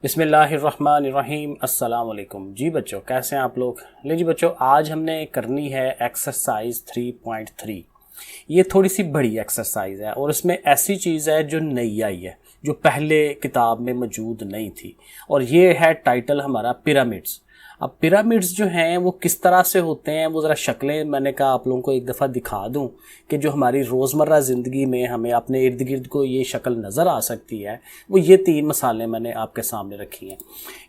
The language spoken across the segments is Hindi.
बिस्मिल्लाहिर्रहमानिर्रहीम। अस्सलाम वालेकुम जी बच्चों, कैसे हैं आप लोग। ले जी बच्चों, आज हमने करनी है एक्सरसाइज 3.3। ये थोड़ी सी बड़ी एक्सरसाइज है और इसमें ऐसी चीज़ है जो नई आई है, जो पहले किताब में मौजूद नहीं थी। और ये है टाइटल हमारा पिरामिड्स। अब पिरामिड्स जो हैं वो किस तरह से होते हैं, वो ज़रा शक्लें मैंने कहा आप लोगों को एक दफ़ा दिखा दूं कि जो हमारी रोज़मर्रा ज़िंदगी में हमें अपने इर्द गिर्द को ये शक्ल नज़र आ सकती है। वो ये 3 मिसालें मैंने आपके सामने रखी हैं।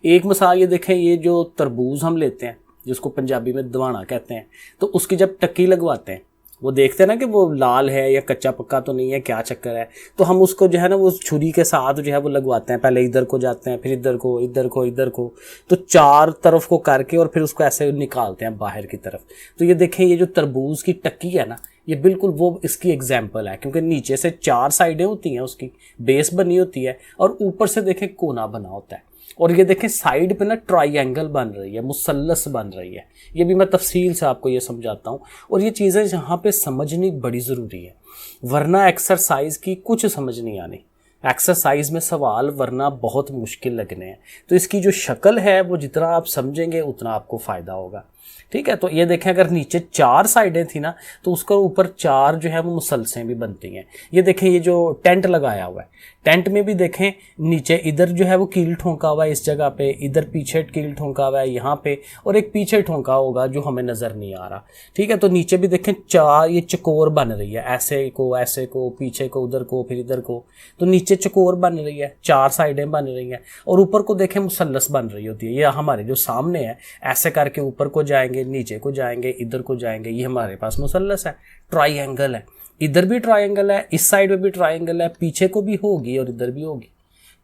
एक मिसाल ये देखें, ये जो तरबूज हम लेते हैं जिसको पंजाबी में दवाना कहते हैं, तो उसकी जब टक्की लगवाते हैं वो देखते हैं ना कि वो लाल है या कच्चा पक्का तो नहीं है, क्या चक्कर है। तो हम उसको जो है ना वो छुरी के साथ जो है वो लगवाते हैं। पहले इधर को जाते हैं, फिर इधर को, इधर को, इधर को, तो 4 तरफ को करके और फिर उसको ऐसे निकालते हैं बाहर की तरफ। तो ये देखें, ये जो तरबूज की टक्की है ना, ये बिल्कुल वो इसकी एग्जाम्पल है, क्योंकि नीचे से 4 साइडें होती हैं, उसकी बेस बनी होती है और ऊपर से देखें कोना बना होता है। और ये देखें साइड पे ना ट्रायंगल बन रही है, मुसल्लस बन रही है। ये भी मैं तफसील से आपको ये समझाता हूँ। और ये चीज़ें यहाँ पे समझनी बड़ी ज़रूरी है, वरना एक्सरसाइज की कुछ समझ नहीं आनी। एक्सरसाइज में सवाल वरना बहुत मुश्किल लगने हैं। तो इसकी जो शक्ल है वो जितना आप समझेंगे उतना आपको फ़ायदा होगा। ठीक है, तो ये देखें, अगर नीचे 4 साइडें थी ना तो उसके ऊपर 4 जो है वो मुसलसें भी बनती हैं। ये देखें, ये जो टेंट लगाया हुआ है, टेंट में भी देखें नीचे इधर जो है वो कील ठोंका हुआ है इस जगह पे, इधर पीछे कील ठोंका हुआ है यहाँ पे, और एक पीछे ठोंका होगा जो हमें नज़र नहीं आ रहा। ठीक है, तो नीचे भी देखें 4 ये चकोर बन रही है, ऐसे को, पीछे को, उधर को, फिर इधर को। तो नीचे चकोर बन रही है, 4 साइडें बन रही हैं, और ऊपर को देखें मुसल्लस बन रही होती है। ये हमारे जो सामने है, ऐसे करके ऊपर को जाएंगे, नीचे को जाएंगे, इधर को जाएंगे, ये हमारे पास मुसल्लस है, ट्रायंगल है। इधर भी ट्रायंगल है, इस साइड में भी ट्रायंगल है, पीछे को भी होगी और इधर भी होगी।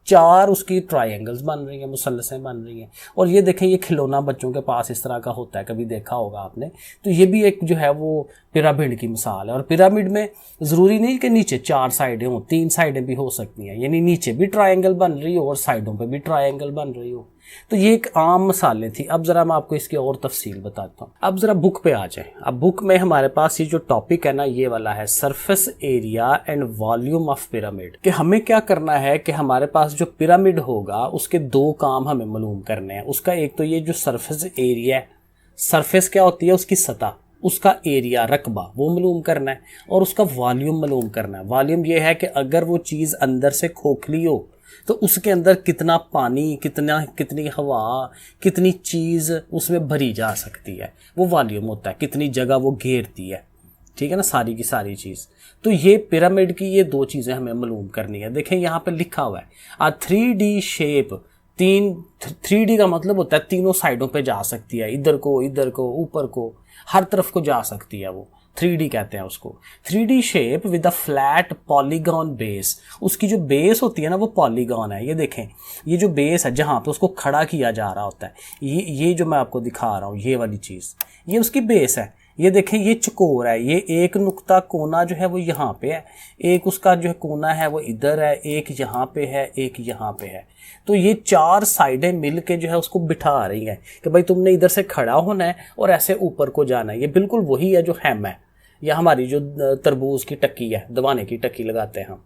4 उसकी ट्रायंगल्स बन रही हैं, मुसल्लसें बन रही हैं। और ये देखें, ये खिलौना बच्चों के पास इस तरह का होता है, कभी देखा होगा आपने। तो ये भी एक जो है वो पिरामिड की मिसाल है। और पिरामिड में ज़रूरी नहीं कि नीचे 4 साइडें हों, 3 साइडें भी हो सकती हैं, यानी नीचे भी ट्रायंगल बन रही हो और साइडों पे भी ट्रायंगल बन रही हो। तो ये एक आम मिसालें थी। अब ज़रा मैं आपको इसकी और तफसील बताता हूँ। अब ज़रा बुक पे आ जाए। अब बुक में हमारे पास ये जो टॉपिक है ना, ये वाला है, surface area and volume of pyramid. कि हमें क्या करना है कि हमारे पास जो पिरामिड होगा उसके 2 काम हमें मालूम करने हैं। उसका एक तो ये जो सरफेस एरिया है, सरफेस क्या होती है, उसकी सतह, उसका एरिया, रकबा, वो मालूम करना है। और उसका वॉल्यूम मालूम करना है। वॉल्यूम ये है कि अगर वो चीज़ अंदर से खोखली हो तो उसके अंदर कितना पानी, कितनी हवा, कितनी चीज़ उसमें भरी जा सकती है, वो वॉल्यूम होता है। कितनी जगह वो घेरती है, ठीक है ना, सारी की सारी चीज़। तो ये पिरामिड की ये 2 चीज़ें हमें मालूम करनी है। देखें यहाँ पे लिखा हुआ है 3D शेप। 3D का मतलब होता है तीनों साइडों पे जा सकती है, इधर को, इधर को, ऊपर को, हर तरफ को जा सकती है। वो 3D कहते हैं उसको। 3D shape with a flat polygon base. उसकी जो बेस होती है ना वो पॉलीगॉन है। ये देखें, ये जो बेस है जहाँ पे उसको खड़ा किया जा रहा होता है, ये जो मैं आपको दिखा रहा हूँ, ये वाली चीज़, ये उसकी बेस है। ये देखें, ये चकोर है, ये एक नुक्ता कोना जो है वो यहाँ पे है, एक उसका जो है कोना है वो इधर है, एक यहाँ पे है, एक यहाँ पे है। तो ये 4 साइडें मिल के जो है उसको बिठा रही हैं कि भाई तुमने इधर से खड़ा होना है और ऐसे ऊपर को जाना है। ये बिल्कुल वही है जो हैम है, या हमारी जो तरबूज की टक्की है, दवाने की टक्की लगाते हैं हम।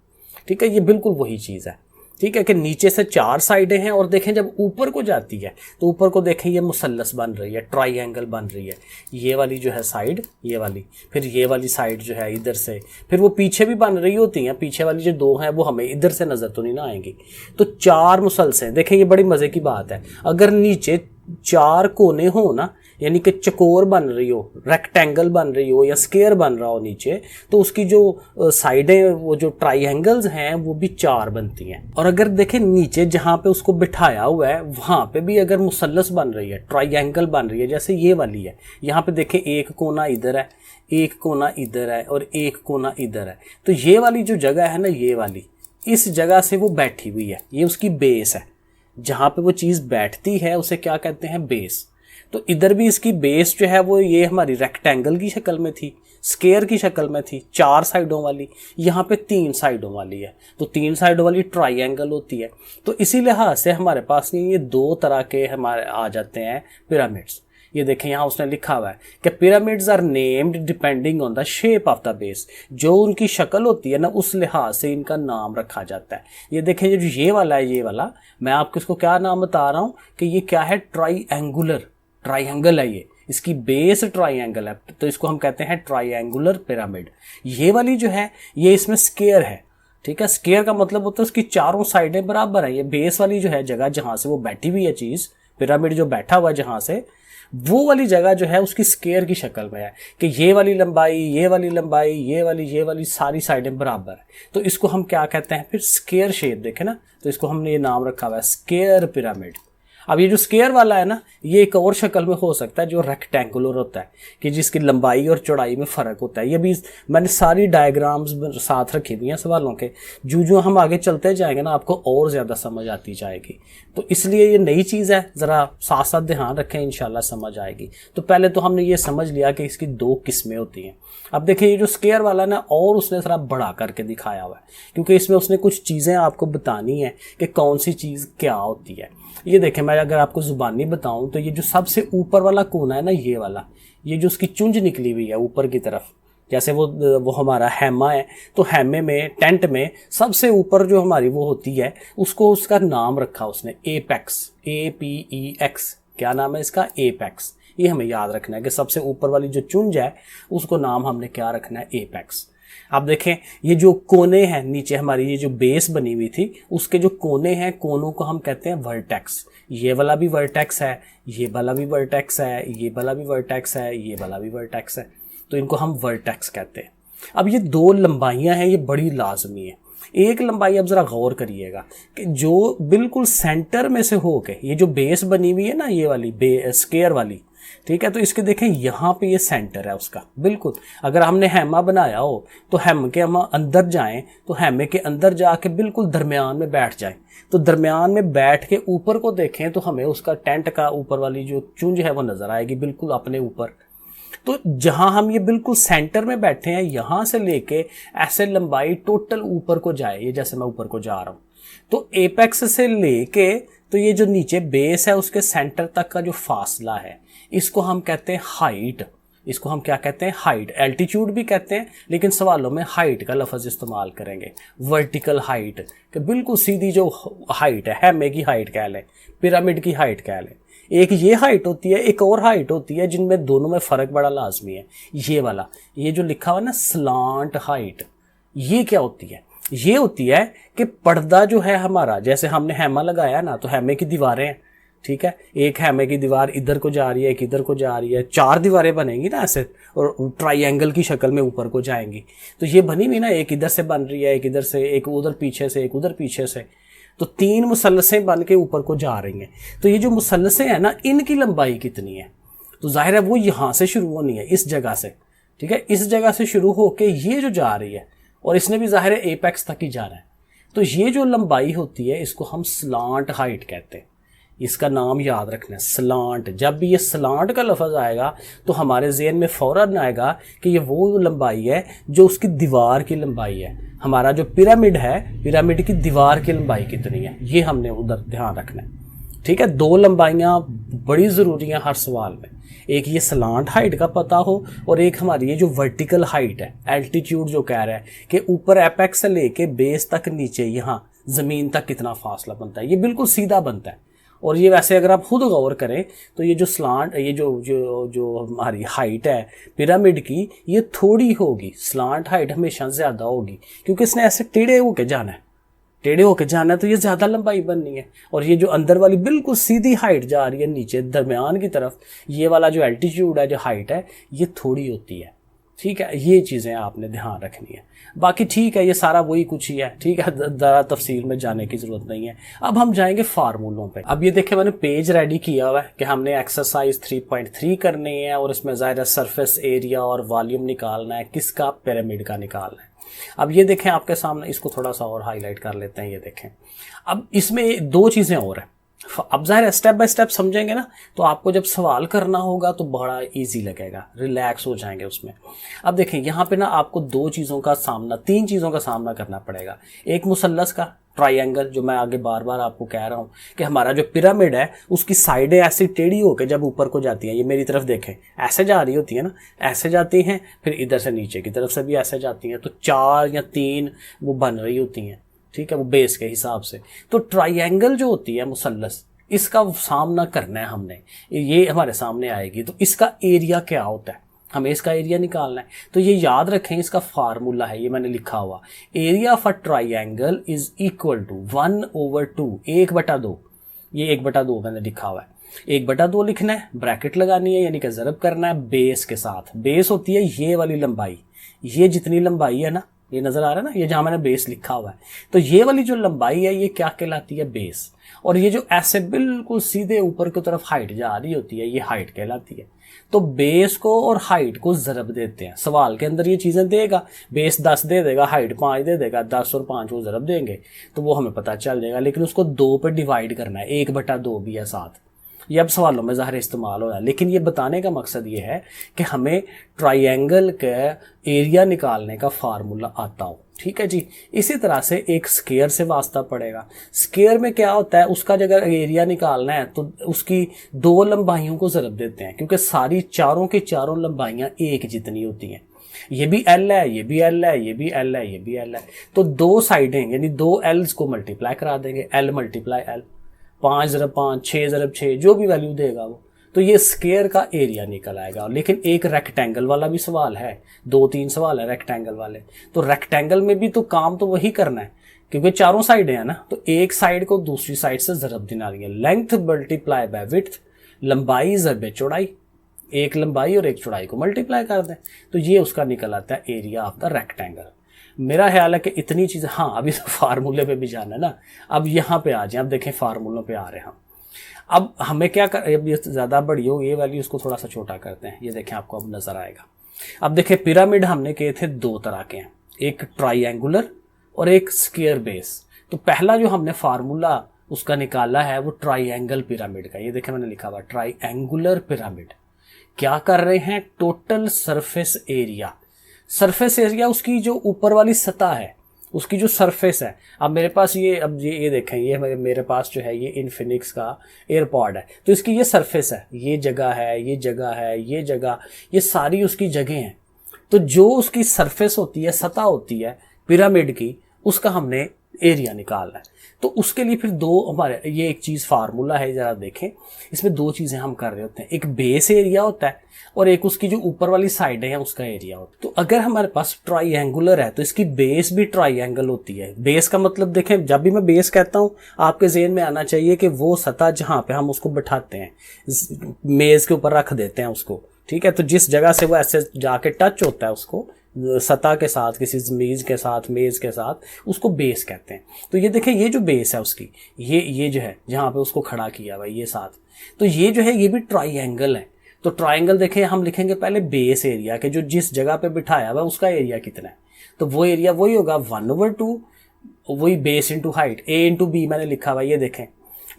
ठीक है, ये बिल्कुल वही चीज़ है। ठीक है, कि नीचे से 4 साइडें हैं और देखें जब ऊपर को जाती है तो ऊपर को देखें ये मुसल्लस बन रही है, ट्रायंगल बन रही है। ये वाली जो है साइड, ये वाली, फिर ये वाली साइड जो है इधर से, फिर वो पीछे भी बन रही होती हैं। पीछे वाली जो 2 हैं वो हमें इधर से नज़र तो नहीं ना आएंगी। तो 4 मुसल्सल देखें, ये बड़ी मज़े की बात है। अगर नीचे 4 कोने हो ना, यानी कि चकोर बन रही हो, रेक्टेंगल बन रही हो या स्क्वायर बन रहा हो नीचे, तो उसकी जो साइडें, वो जो ट्रायंगल्स हैं वो भी 4 बनती हैं। और अगर देखें नीचे जहाँ पे उसको बिठाया हुआ है वहाँ पे भी अगर मुसल्लस बन रही है, ट्रायंगल बन रही है, जैसे ये वाली है, यहाँ पे देखें एक कोना इधर है, एक कोना इधर है और एक कोना इधर है। तो ये वाली जो जगह है ना, ये वाली, इस जगह से वो बैठी हुई है, ये उसकी बेस है। जहाँ पे वो चीज़ बैठती है उसे क्या कहते हैं, बेस। तो इधर भी इसकी बेस जो है वो ये हमारी रेक्टेंगल की शक्ल में थी, स्क्वायर की शक्ल में थी, 4 साइडों वाली। यहाँ पे 3 साइडों वाली है, तो 3 साइडों वाली ट्रायंगल होती है। तो इसी लिहाज से हमारे पास ये 2 तरह के हमारे आ जाते हैं पिरामिड्स। ये देखें यहाँ उसने लिखा हुआ है कि pyramids are named depending on the shape of the base. जो उनकी शक्ल होती है ना उस लिहाज से इनका नाम रखा जाता है। ये देखें जो ये वाला है, ये वाला मैं आपको इसको क्या नाम बता रहा हूँ कि ये क्या है, ट्राइएंगल है। ये इसकी बेस ट्राइएंगल है तो इसको हम कहते हैं ट्राइएंगुलर पिरामिड। ये वाली जो है ये इसमें स्क्वायर है, ठीक है। स्क्वायर का मतलब होता है उसकी चारों साइडें बराबर है। ये बेस वाली जो है जगह जहां से वो बैठी हुई है चीज, पिरामिड जो बैठा हुआ है जहां से, वो वाली जगह जो है उसकी स्क्वायर की शक्ल में है कि ये वाली लंबाई, ये वाली लंबाई, ये वाली सारी साइडें बराबर है। तो इसको हम क्या कहते हैं फिर, स्क्वायर शेप। देखे ना, तो इसको हमने ये नाम रखा हुआ है स्क्वायर पिरामिड। अब ये जो स्क्वायर वाला है ना, ये एक और शक्ल में हो सकता है जो रेक्टेंगुलर होता है कि जिसकी लंबाई और चौड़ाई में फ़र्क होता है। ये भी मैंने सारी डायग्राम्स साथ रखी हुई हैं सवालों के, जो हम आगे चलते जाएंगे ना आपको और ज़्यादा समझ आती जाएगी। तो इसलिए ये नई चीज़ है, ज़रा साथ साथ ध्यान रखें, इंशाल्लाह समझ आएगी। तो पहले तो हमने ये समझ लिया कि इसकी 2 किस्में होती हैं। अब देखिए ये जो स्क्वायर वाला ना और उसने थोड़ा बड़ा करके दिखाया हुआ है क्योंकि इसमें उसने कुछ चीज़ें आपको बतानी है कि कौन सी चीज़ क्या होती है। ये देखें, मैं अगर आपको जुबानी बताऊं तो ये जो सबसे ऊपर वाला कोना है ना, ये वाला, ये जो उसकी चुंझ निकली हुई है ऊपर की तरफ, जैसे वो हमारा हैमा है, तो हैमे में, टेंट में सबसे ऊपर जो हमारी वो होती है उसको उसका नाम रखा उसने एपेक्स, APEX। क्या नाम है इसका, एपेक्स। ये हमें याद रखना है कि सबसे ऊपर वाली जो चुंझ है उसको नाम हमने क्या रखना है, एपेक्स। आप देखें ये जो कोने हैं नीचे हमारी, ये जो बेस बनी हुई थी उसके जो कोने हैं, कोनों को हम कहते हैं वर्टेक्स। ये वाला भी वर्टेक्स है, ये वाला भी वर्टेक्स है, ये वाला भी वर्टेक्स है, ये वाला भी वर्टेक्स है, तो इनको हम वर्टेक्स कहते हैं। अब ये 2 लंबाइयां हैं, ये बड़ी लाजमी है। एक लंबाई अब जरा गौर करिएगा कि जो बिल्कुल सेंटर में से होके, ये जो बेस बनी हुई है ना, ये वाली स्क्वायर वाली, ठीक है, तो इसके देखें यहाँ पे ये सेंटर है उसका बिल्कुल। अगर हमने हैमा बनाया हो तो हैम के हम अंदर जाएं तो हैमे के अंदर जाके बिल्कुल दरमियान में बैठ जाएं, तो दरमियान में बैठ के ऊपर को देखें तो हमें उसका टेंट का ऊपर वाली जो चुंझ है वो नजर आएगी बिल्कुल अपने ऊपर। तो जहां हम ये बिल्कुल सेंटर में बैठे हैं, यहां से लेके ऐसे लंबाई टोटल ऊपर को जाए, ये जैसे मैं ऊपर को जा रहा हूं, तो एपेक्स से लेके तो ये जो नीचे बेस है उसके सेंटर तक का जो फासला है इसको हम कहते हैं हाइट। इसको हम क्या कहते हैं, हाइट। एल्टीट्यूड भी कहते हैं लेकिन सवालों में हाइट का लफ्ज इस्तेमाल करेंगे। वर्टिकल हाइट कि बिल्कुल सीधी जो हाइट है, हैमे की हाइट कह लें, पिरामिड की हाइट कह लें। एक ये हाइट होती है, एक और हाइट होती है जिनमें दोनों में फ़र्क बड़ा लाजमी है। ये वाला, ये जो लिखा हुआ ना स्लांट हाइट, ये क्या होती है, ये होती है कि पर्दा जो है हमारा, जैसे हमने हैमा लगाया ना, तो हैमे की दीवारें हैं, ठीक है, एक हैमे की दीवार इधर को जा रही है, एक इधर को जा रही है, 4 दीवारें बनेंगी ना ऐसे और ट्राइएंगल की शक्ल में ऊपर को जाएंगी। तो ये बनी हुई ना, एक इधर से बन रही है, एक इधर से, एक उधर पीछे से, एक उधर पीछे से, तो 3 मुसल्लसें बन के ऊपर को जा रही हैं। तो ये जो मुसल्लसें हैं ना, इनकी लंबाई कितनी है, तो जाहिर है वो यहाँ से शुरू होनी है, इस जगह से, ठीक है, इस जगह से शुरू होके ये जो जा रही है और इसने भी जाहिर है एपेक्स तक ही जाना है। तो ये जो लंबाई होती है इसको हम स्लांट हाइट कहते हैं। इसका नाम याद रखना है, स्लांट। जब भी ये स्लांट का लफ्ज़ आएगा तो हमारे ज़हन में फ़ौरन आएगा कि ये वो लंबाई है जो उसकी दीवार की लंबाई है। हमारा जो पिरामिड है, पिरामिड की दीवार की लंबाई कितनी है, ये हमने उधर ध्यान रखना है, ठीक है। 2 लंबाइयाँ बड़ी ज़रूरी हैं हर सवाल में, एक ये स्लांट हाइट का पता हो और एक हमारी ये जो वर्टिकल हाइट है, एल्टीट्यूड जो कह रहा है कि ऊपर एपेक्स से लेके बेस तक नीचे यहाँ ज़मीन तक कितना फासला बनता है, ये बिल्कुल सीधा बनता है। और ये वैसे अगर आप खुद गौर करें तो ये जो स्लांट, ये जो हमारी हाइट है पिरामिड की, ये थोड़ी होगी, स्लांट हाइट हमेशा ज़्यादा होगी क्योंकि इसने ऐसे टेढ़े होके जाना है, टेढ़े होके जाना है, तो ये ज़्यादा लंबाई बननी है। और ये जो अंदर वाली बिल्कुल सीधी हाइट जा रही है नीचे दरमियान की तरफ, ये वाला जो एल्टीट्यूड है, जो हाइट है, ये थोड़ी होती है, ठीक है। ये चीज़ें आपने ध्यान रखनी है। बाकी ठीक है, ये सारा वही कुछ ही है, ठीक है, ज़्यादा तफसील में जाने की ज़रूरत नहीं है। अब हम जाएंगे फार्मूलों पे। अब ये देखें मैंने पेज रेडी किया हुआ है कि हमने एक्सरसाइज 3.3 करनी है और इसमें ज़ाहिर सरफेस एरिया और वॉल्यूम निकालना है, किसका, पिरामिड का निकालना है। अब ये देखें आपके सामने, इसको थोड़ा सा और हाईलाइट कर लेते हैं। ये देखें, अब इसमें 2 चीज़ें और हैं। अब ज़ाहिर है स्टेप बाय स्टेप समझेंगे ना, तो आपको जब सवाल करना होगा तो बड़ा इजी लगेगा, रिलैक्स हो जाएंगे उसमें। अब देखें यहाँ पे ना आपको 2 चीज़ों का सामना, 3 चीज़ों का सामना करना पड़ेगा। एक मुसल्लस का, ट्राइंगल जो मैं आगे बार बार आपको कह रहा हूँ कि हमारा जो पिरामिड है उसकी साइडें ऐसी टेढ़ी होकर जब ऊपर को जाती हैं, ये मेरी तरफ देखें ऐसे जा रही होती है ना, ऐसे जाती हैं, फिर इधर से नीचे की तरफ से भी ऐसे जाती हैं, तो 4 या 3 वो बन रही होती हैं, ठीक है, वो बेस के हिसाब से। तो ट्राइंगल जो होती है मुसल्लस, इसका सामना करना है हमने, ये हमारे सामने आएगी, तो इसका एरिया क्या होता है, हमें इसका एरिया निकालना है। तो ये याद रखें, इसका फार्मूला है, ये मैंने लिखा हुआ, area of a triangle is equal to 1/2, 1/2, ये 1/2 मैंने लिखा हुआ है, 1/2 लिखना है, ब्रैकेट लगानी है, यानी कि ज़रब करना है बेस के साथ। बेस होती है ये वाली लंबाई, ये जितनी लंबाई है ना, ये नजर आ रहा है ना, ये जहां मैंने बेस लिखा हुआ है, तो ये वाली जो लंबाई है ये क्या कहलाती है, बेस। और ये जो ऐसे बिल्कुल सीधे ऊपर की तरफ हाइट जा रही होती है, ये हाइट कहलाती है। तो बेस को और हाइट को ज़रब देते हैं, सवाल के अंदर ये चीज़ें देगा, बेस 10 दे देगा, हाइट 5 दे देगा, 10 और 5 वो ज़रब देंगे तो वो हमें पता चल जाएगा, लेकिन उसको 2 पे डिवाइड करना है, 1/2 भी है साथ। ये अब सवालों में ज़ाहिर इस्तेमाल हो रहा है, लेकिन ये बताने का मकसद ये है कि हमें ट्राइंगल के एरिया निकालने का फार्मूला आता हो, ठीक है जी। इसी तरह से एक स्क्वायर से वास्ता पड़ेगा। स्क्वायर में क्या होता है, उसका अगर एरिया निकालना है तो उसकी 2 लंबाइयों को ज़रब देते हैं, क्योंकि सारी चारों की चारों लंबाइयाँ एक जितनी होती हैं, ये भी एल है, ये भी एल है, ये भी एल है, ये भी एल है, तो 2 साइडें यानी 2 एल्स को मल्टीप्लाई करा देंगे, एल मल्टीप्लाई एल, 5/5, 6/6, जो भी वैल्यू देगा वो, तो ये स्क्वायर का एरिया निकल आएगा। लेकिन एक रेक्टेंगल वाला भी सवाल है, 2-3 सवाल है रेक्टेंगल वाले, तो रेक्टेंगल में भी तो काम तो वही करना है, क्योंकि चारों साइडें हैं ना, तो एक साइड को दूसरी साइड से ज़रब देना है, लेंथ मल्टीप्लाई बाय विड्थ, लंबाई ज़रब चौड़ाई, एक लंबाई और एक चौड़ाई को मल्टीप्लाई कर दें, तो ये उसका निकल आता है एरिया ऑफ द रेक्टेंगल। मेरा ख्याल है कि इतनी चीज़ें, हाँ अभी तो फार्मूले पे भी जाना है ना, अब यहाँ पे आ जाए, अब देखें फार्मूलों पे आ रहे हैं हम। अब हमें क्या कर, अब ये ज़्यादा बड़ी हो ये वैल्यू, इसको थोड़ा सा छोटा करते हैं, ये देखें आपको अब नज़र आएगा। अब देखें पिरामिड हमने किए थे 2 तरह के हैं, एक ट्राइंगुलर और एक स्क्वायर बेस। तो पहला जो हमने फार्मूला उसका निकाला है वो ट्राइंगल पिरामिड का, ये देखें मैंने लिखा हुआ ट्राइंगुलर पिरामिड। क्या कर रहे हैं, total surface area, surface area उसकी जो ऊपर वाली सतह है उसकी जो सरफेस है। अब मेरे पास ये, अब ये देखें, ये मेरे पास जो है ये इन्फिनिक्स का एयरपॉड है, तो इसकी ये सरफेस है, ये जगह है, ये जगह है, ये जगह, ये सारी उसकी जगह हैं। तो जो उसकी सरफेस होती है, सतह होती है पिरामिड की, उसका हमने एरिया निकालना है। तो उसके लिए फिर 2 हमारे, ये एक चीज़ फार्मूला है, ज़रा देखें, इसमें 2 चीज़ें हम कर रहे होते हैं, एक बेस एरिया होता है और एक उसकी जो ऊपर वाली साइड है उसका एरिया होता है। तो अगर हमारे पास ट्राइंगुलर है तो इसकी बेस भी ट्राइंगल होती है। बेस का मतलब देखें, जब भी मैं बेस कहता हूँ आपके ज़हन में आना चाहिए कि वो सतह जहाँ पे हम उसको बैठाते हैं, मेज़ के ऊपर रख देते हैं उसको, ठीक है, तो जिस जगह से वो ऐसे जाके टच होता है उसको सतह के साथ, किसी मेज के साथ, मेज के साथ, उसको बेस कहते हैं। तो ये देखें, ये जो बेस है उसकी, ये जो है जहाँ पे उसको खड़ा किया हुआ ये साथ, तो ये जो है ये भी ट्राइंगल है। तो ट्राइंगल देखें, हम लिखेंगे पहले बेस एरिया के, जो जिस जगह पे बिठाया हुआ उसका एरिया कितना है, तो वो एरिया वही होगा 1/2, वही बेस इंटू हाइट, ए इंटू बी मैंने लिखा हुआ, ये देखें,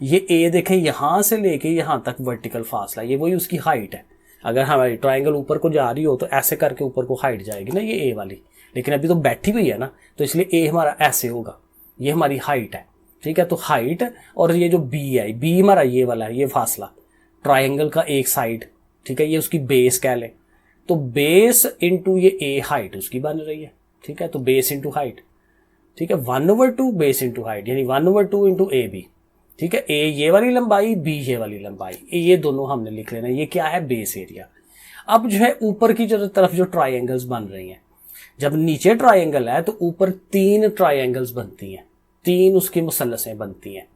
ये ए देखें यहाँ से लेके यहाँ तक वर्टिकल फासला, ये वही उसकी हाइट है। अगर हमारी ट्राइंगल ऊपर को जा रही हो तो ऐसे करके ऊपर को हाइट जाएगी ना, ये ए वाली, लेकिन अभी तो बैठी हुई है ना, तो इसलिए ए हमारा ऐसे होगा, ये हमारी हाइट है, ठीक है। तो हाइट और ये जो बी है, बी हमारा ये वाला है, ये फासला ट्राइंगल का एक साइड, ठीक है, ये उसकी बेस कह ले, तो बेस इंटू ये ए हाइट उसकी बन रही है, ठीक है, तो बेस इंटू हाइट, ठीक है, 1/2 बेस इंटू हाइट, यानी 1/2 इंटू ए बी, ठीक है, ए ये वाली लंबाई, बी ये वाली लंबाई, ये दोनों हमने लिख लेना, ये क्या है, बेस एरिया। अब जो है ऊपर की तरफ जो ट्राइंगल्स बन रही हैं, जब नीचे ट्राइंगल है तो ऊपर 3 ट्राइंगल्स बनती हैं, 3 उसकी मुसल्लसें बनती हैं,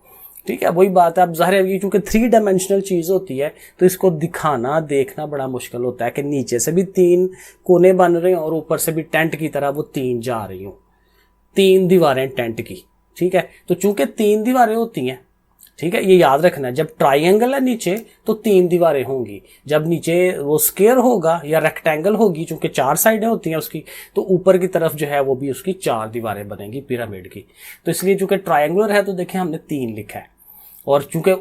ठीक है। वही बात है, अब ज़ाहिर है क्योंकि 3 डायमेंशनल चीज़ होती है तो इसको दिखाना देखना बड़ा मुश्किल होता है कि नीचे से भी 3 कोने बन रहे हैं और ऊपर से भी टेंट की तरह वो 3 जा रही हों, 3 दीवारें टेंट की, ठीक है। तो चूंकि 3 दीवारें होती हैं, ठीक है, ये याद रखना, जब ट्राइंगल है नीचे तो 3 दीवारें होंगी, जब नीचे वो स्क्वायर होगा या रेक्टेंगल होगी, चूंकि 4 साइडें होती हैं उसकी, तो ऊपर की तरफ जो है वो भी उसकी 4 दीवारें बनेंगी पिरामिड की। तो इसलिए चूंकि ट्राइंगुलर है तो देखें हमने 3 लिखा है, और चूंकि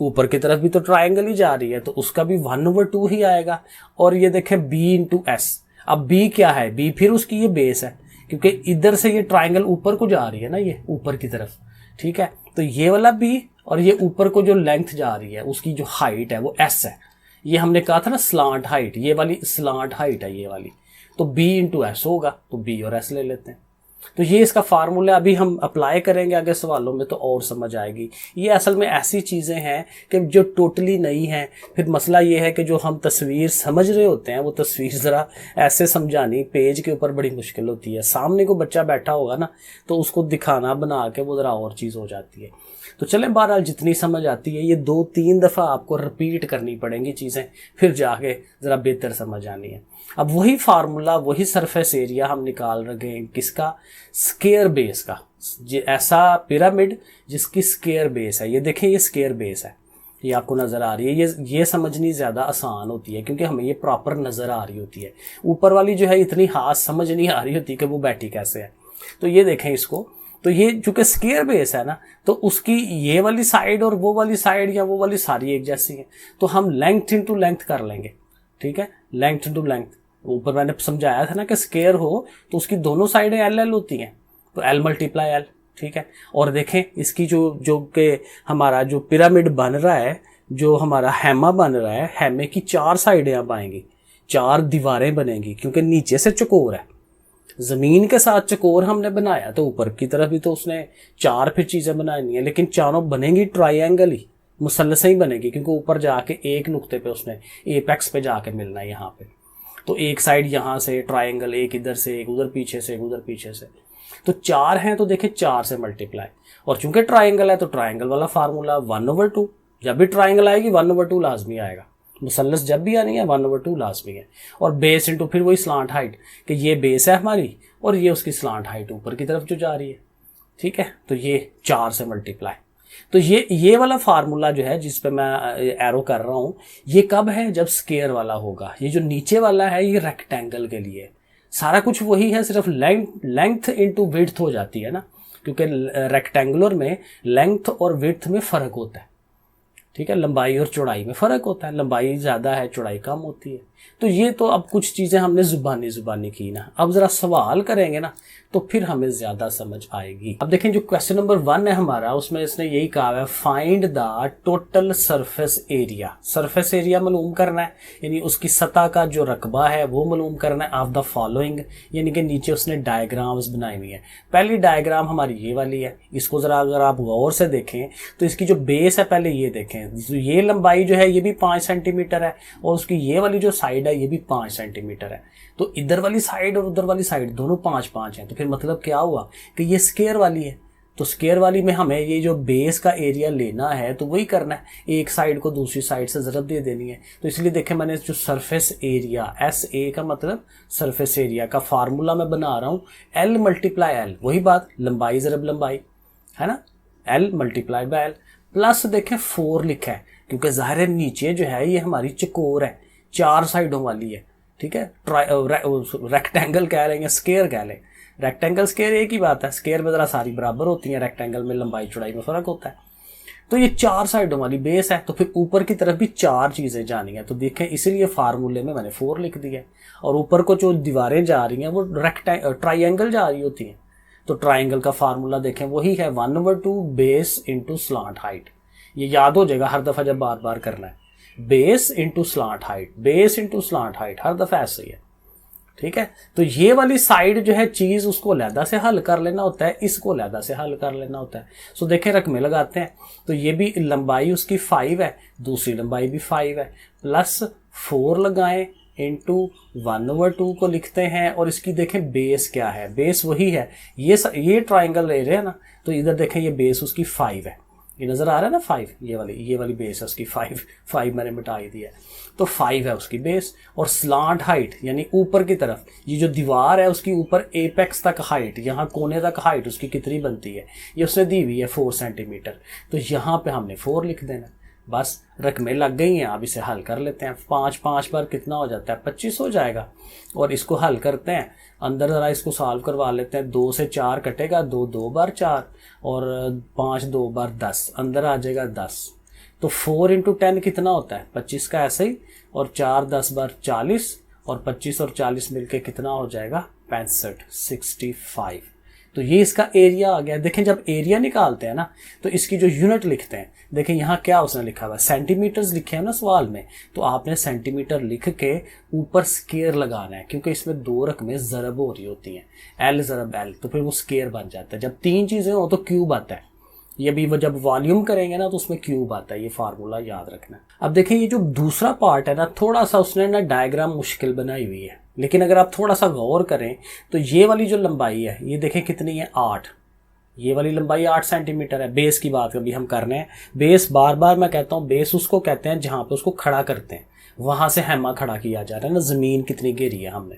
ऊपर की तरफ भी तो ट्राइंगल ही जा रही है तो उसका भी 1/2 ही आएगा। और ये देखें बी इंटू एस, अब बी क्या है, बी फिर उसकी ये बेस है, क्योंकि इधर से ये ट्राइंगल ऊपर को जा रही है ना, ये ऊपर की तरफ, ठीक है। तो ये वाला b और ये ऊपर को जो लेंथ जा रही है उसकी जो हाइट है वो s है। ये हमने कहा था ना स्लांट हाइट, ये वाली स्लांट हाइट है ये वाली, तो b इंटू एस होगा, तो b और s ले लेते हैं। तो ये इसका फार्मूला अभी हम अप्लाई करेंगे आगे सवालों में तो और समझ आएगी। ये असल में ऐसी चीज़ें हैं कि जो टोटली नई हैं। फिर मसला ये है कि जो हम तस्वीर समझ रहे होते हैं वो तस्वीर ज़रा ऐसे समझानी पेज के ऊपर बड़ी मुश्किल होती है। सामने को बच्चा बैठा होगा ना तो उसको दिखाना बना के वो ज़रा और चीज़ हो जाती है। तो चलें, बहरहाल जितनी समझ आती है ये 2-3 दफ़ा आपको रिपीट करनी पड़ेंगी चीज़ें, फिर जाके ज़रा बेहतर समझ आनी है। अब वही फार्मूला, वही सरफेस एरिया हम निकाल रहे हैं किसका, स्क्वायर बेस का। ऐसा पिरामिड जिसकी स्क्वायर बेस है, ये देखें ये स्क्वायर बेस है, ये आपको नज़र आ रही है। ये समझनी ज़्यादा आसान होती है क्योंकि हमें ये प्रॉपर नज़र आ रही होती है। ऊपर वाली जो है इतनी हाथ समझ नहीं आ रही होती कि वो बैठी कैसे है। तो ये देखें इसको, तो ये चूँकि स्क्वायर बेस है ना तो उसकी ये वाली साइड और वो वाली साइड या वो वाली सारी एक जैसी है। तो हम लेंथ इंटू लेंथ कर लेंगे, ठीक है, लेंथ इंटू लेंथ। ऊपर मैंने समझाया था ना कि स्क्वायर हो तो उसकी दोनों साइडें एल एल होती हैं, तो एल मल्टीप्लाई एल, ठीक है। और देखें इसकी जो कि हमारा जो पिरामिड बन रहा है, जो हमारा हैमा बन रहा है, हैमे की 4 साइडें अब आएंगी, 4 दीवारें बनेंगी क्योंकि नीचे से चकोर है। ज़मीन के साथ चकोर हमने बनाया तो ऊपर की तरफ भी तो उसने 4 फिर चीज़ें बनानी है, लेकिन चारों बनेंगी ट्राइंगल ही, मुसल्लस ही बनेगी क्योंकि ऊपर जाके एक नुक्ते पे उसने एपेक्स पे जाके मिलना है यहाँ पे। तो एक साइड यहाँ से ट्राइंगल, एक इधर से, एक उधर पीछे से, एक उधर पीछे से, तो 4 हैं। तो देखें 4 से मल्टीप्लाई, और चूंकि ट्राइंगल है तो ट्राइंगल वाला फार्मूला 1/2। जब भी ट्राइंगल आएगी 1/2 लाजमी आएगा, मुसल्लस जब भी आनी है 1/2 लाजमी है। और बेस इंटू फिर वही स्लांट हाइट कि ये बेस है हमारी और ये उसकी स्लांट हाइट ऊपर की तरफ जो जा रही है, ठीक है। तो ये 4 से मल्टीप्लाई। तो ये वाला फार्मूला जो है जिस पे मैं एरो कर रहा हूँ ये कब है, जब स्क्वायर वाला होगा। ये जो नीचे वाला है ये रेक्टेंगल के लिए, सारा कुछ वही है, सिर्फ लेंथ इंटू विड्थ हो जाती है ना, क्योंकि रेक्टेंगुलर में लेंथ और विड्थ में फ़र्क होता है, ठीक है। लंबाई और चौड़ाई में फ़र्क होता है, लंबाई ज़्यादा है चौड़ाई कम होती है। तो ये तो अब कुछ चीज़ें हमने ज़ुबानी की ना, अब ज़रा सवाल करेंगे ना तो फिर हमें ज़्यादा समझ आएगी। अब देखें जो क्वेश्चन नंबर 1 है हमारा, उसमें इसने यही कहा है find the total surface area. Surface area मालूम करना है, यानी उसकी सतह का जो रकबा है वो मालूम करना है ऑफ द फॉलोइंग, यानी कि नीचे उसने डायग्राम्स बनाई हुई है। पहली डायग्राम हमारी ये वाली है, इसको ज़रा अगर आप गौर से देखें तो इसकी जो बेस है, पहले ये देखें, ये लंबाई जो है ये भी 5 सेंटीमीटर है और उसकी ये वाली जो साइड है ये भी 5 सेंटीमीटर है। तो इधर वाली साइड और उधर वाली साइड दोनों 5-5 हैं। तो फिर मतलब क्या हुआ कि ये स्क्वायर वाली है। तो स्क्वायर वाली में हमें ये जो बेस का एरिया लेना है तो वही करना है, एक साइड को दूसरी साइड से ज़रब दे देनी है। तो इसलिए देखें मैंने जो सरफेस एरिया SA का मतलब सरफेस एरिया का फार्मूला मैं बना रहा हूँ L मल्टीप्लाई L, वही बात, लंबाई ज़रब लंबाई है ना, L multiply by L plus देखें 4 लिखा है क्योंकि ज़ाहिर है नीचे जो है ये हमारी चकोर है, 4 साइडों वाली है, ठीक है। रेक्टेंगल कह लेंगे, स्क्वायर कह लें, रेक्टेंगल स्क्वायर एक ही बात है। स्क्वायर में ज़रा सारी बराबर होती हैं, रेक्टेंगल में लंबाई चौड़ाई में फ़र्क होता है। तो ये 4 साइडों वाली बेस है, तो फिर ऊपर की तरफ भी 4 चीज़ें जानी है। तो देखें इसीलिए फार्मूले में मैंने 4 लिख दिया है। और ऊपर को जो दीवारें जा रही हैं वो ट्राइंगल जा रही होती हैं। तो ट्राइंगल का फार्मूला देखें वही है 1/2 बेस इंटू स्लांट हाइट। ये याद हो जाएगा हर दफ़ा जब बार बार करना है, base into slant height, base into slant height, हर दफ़ा ऐसे ही है, ठीक है। तो ये वाली साइड जो है चीज़ उसको लहदा से हल कर लेना होता है, इसको लहदा से हल कर लेना होता है। सो देखें रकमे लगाते हैं, तो ये भी लंबाई उसकी 5 है, दूसरी लंबाई भी 5 है, प्लस 4 लगाएं इंटू 1/2 को लिखते हैं। और इसकी देखें बेस क्या है, बेस वही है, ये ट्राइंगल ले रहे हैं ना, तो इधर देखें ये बेस उसकी 5 है, ये नज़र आ रहा है ना 5, ये वाली बेस है उसकी 5 मैंने मिटा ही दिया है। तो 5 है उसकी बेस। और स्लांट हाइट यानी ऊपर की तरफ ये जो दीवार है उसकी ऊपर एपेक्स तक हाइट, यहाँ कोने तक हाइट उसकी कितनी बनती है ये उसने दी हुई है 4 सेंटीमीटर। तो यहाँ पे हमने 4 लिख देना, बस रकमें लग गई हैं। अब इसे हल कर लेते हैं, 5 बार कितना हो जाता है, 25 हो जाएगा। और इसको हल करते हैं, अंदर ज़रा इसको सॉल्व करवा लेते हैं। 2 से 4 कटेगा, 2 बार 4 और 5 2 बार 10, अंदर आ जाएगा 10। तो 4 इंटू 10 कितना होता है 25 का ऐसे ही, और 4 10 बार 40 और 25 और 40 मिलके कितना हो जाएगा 65, 65। तो ये इसका एरिया आ गया। देखें जब एरिया निकालते हैं ना तो इसकी जो यूनिट लिखते हैं, देखें यहाँ क्या उसने लिखा हुआ है, सेंटीमीटर्स लिखे हैं ना सवाल में, तो आपने सेंटीमीटर लिख के ऊपर स्केयर लगाना है, क्योंकि इसमें दो रकमें ज़रब हो रही होती हैं, एल ज़रब एल, तो फिर वो स्केयर बन जाता है। जब तीन चीज़ें हो तो क्यूब आता है। ये भी जब वॉल्यूम करेंगे ना तो उसमें क्यूब आता है, ये फार्मूला याद रखना। अब देखिए ये जो दूसरा पार्ट है ना, थोड़ा सा उसने ना डायग्राम मुश्किल बनाई हुई है, लेकिन अगर आप थोड़ा सा गौर करें तो ये वाली जो लंबाई है ये देखें कितनी है, 8। ये वाली लंबाई 8 सेंटीमीटर है। बेस की बात अभी हम कर रहे हैं। बेस बार बार मैं कहता हूँ, बेस उसको कहते हैं जहाँ पे उसको खड़ा करते हैं, वहां से हैमा खड़ा किया जा रहा है ना, जमीन कितनी घेरी है हमने।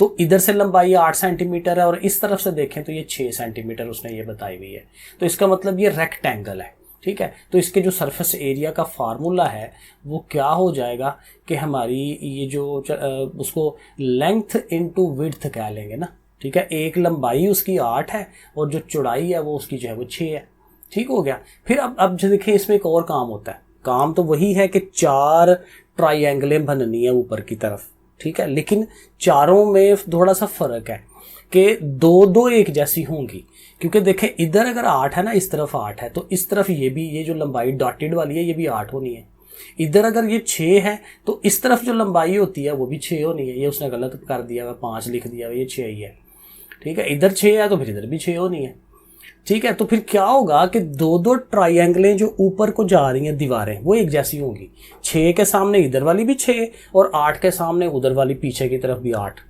तो इधर से लंबाई 8 सेंटीमीटर है और इस तरफ से देखें तो ये 6 सेंटीमीटर उसने ये बताई हुई है। तो इसका मतलब ये रेक्टेंगल है, ठीक है। तो इसके जो सरफेस एरिया का फार्मूला है वो क्या हो जाएगा कि हमारी ये जो उसको लेंथ इनटू विड्थ कह लेंगे ना, ठीक है। एक लंबाई उसकी 8 है और जो चौड़ाई है वो उसकी जो है वो 6 है, ठीक हो गया। फिर अब जो देखिए इसमें एक और काम होता है, काम तो वही है कि 4 ट्राइंगलें बननी है ऊपर की तरफ, ठीक है, लेकिन चारों में थोड़ा सा फर्क है कि दो दो एक जैसी होंगी, क्योंकि देखें इधर अगर 8 है ना, इस तरफ 8 है, तो इस तरफ ये भी, ये जो लंबाई डॉटेड वाली है ये भी 8 होनी है। इधर अगर ये 6 है तो इस तरफ जो लंबाई होती है वो भी 6 होनी है। ये उसने गलत कर दिया हुआ, 5 लिख दिया हुआ, ये 6 ही है, ठीक है। इधर 6 है तो फिर इधर भी 6 होनी है, ठीक है। तो फिर क्या होगा कि दो दो ट्राइंगलें जो ऊपर को जा रही हैं दीवारें वो एक जैसी होंगी। 6 के सामने इधर वाली भी 6 और 8 के सामने उधर वाली पीछे की तरफ भी 8,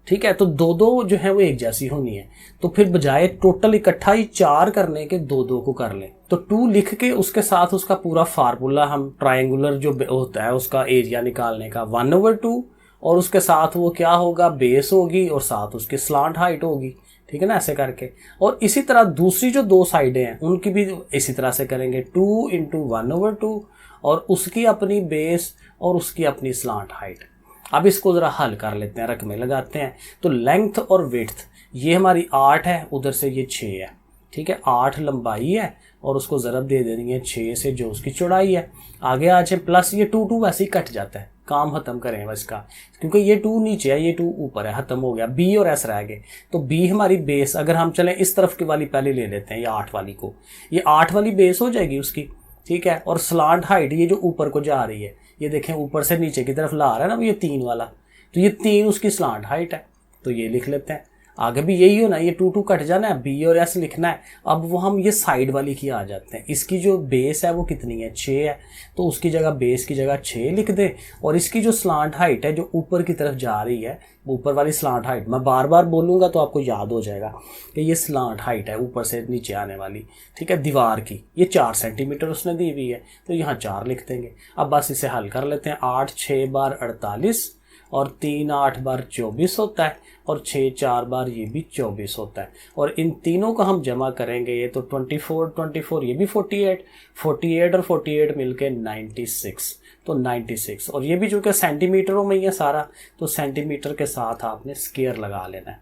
ठीक है। तो दो दो जो है वो एक जैसी होनी है। तो फिर बजाय टोटल इकट्ठा ही 4 करने के दो दो को कर लें, तो 2 लिख के उसके साथ उसका पूरा फार्मूला हम ट्राइंगुलर जो होता है उसका एरिया निकालने का 1/2, और उसके साथ वो क्या होगा, बेस होगी और साथ उसकी स्लांट हाइट होगी, ठीक है ना, ऐसे करके। और इसी तरह दूसरी जो 2 साइडें हैं उनकी भी इसी तरह से करेंगे, 2 × 1/2 और उसकी अपनी बेस और उसकी अपनी स्लांट हाइट। अब इसको ज़रा हल कर लेते हैं, रकमें लगाते हैं। तो लेंथ और विड्थ ये हमारी 8 है, उधर से ये 6 है, ठीक है। 8 लंबाई है और उसको ज़रब दे देनी है 6 से जो उसकी चौड़ाई है। आगे आ जाए प्लस ये 2 वैसे ही कट जाता है, काम खत्म करें बस इसका, क्योंकि ये 2 नीचे है ये 2 ऊपर है, खत्म हो गया। बी और एस रह गए। तो बी हमारी बेस, अगर हम चलें इस तरफ की वाली पहले ले लेते हैं, ये 8 वाली को, ये 8 वाली बेस हो जाएगी उसकी, ठीक है। और स्लांट हाइट ये जो ऊपर को जा रही है, ये देखें ऊपर से नीचे की तरफ ला रहा है ना ये 3 वाला, तो ये 3 उसकी स्लांट हाइट है, तो ये लिख लेते हैं। आगे भी यही हो ना, ये 2 कट जाना है, बी और एस लिखना है। अब वो हम ये साइड वाली की आ जाते हैं। इसकी जो बेस है वो कितनी है, 6 है, तो उसकी जगह बेस की जगह 6 लिख दे। और इसकी जो स्लांट हाइट है जो ऊपर की तरफ जा रही है, ऊपर वाली स्लांट हाइट, मैं बार बार बोलूँगा तो आपको याद हो जाएगा कि ये स्लांट हाइट है ऊपर से नीचे आने वाली, ठीक है, दीवार की। ये 4 सेंटीमीटर उसने दी हुई है, तो यहाँ 4 लिख देंगे। अब बस इसे हल कर लेते हैं। 8 6 बार 48 और 3 8 बार 24 होता है, और 6 4 बार ये भी 24 होता है। और इन तीनों को हम जमा करेंगे, ये तो 24 ये भी 48 और 48 मिलके 96, तो 96। और ये भी चूँकि सेंटीमीटरों में ही है सारा, तो सेंटीमीटर के साथ आपने स्केयर लगा लेना है,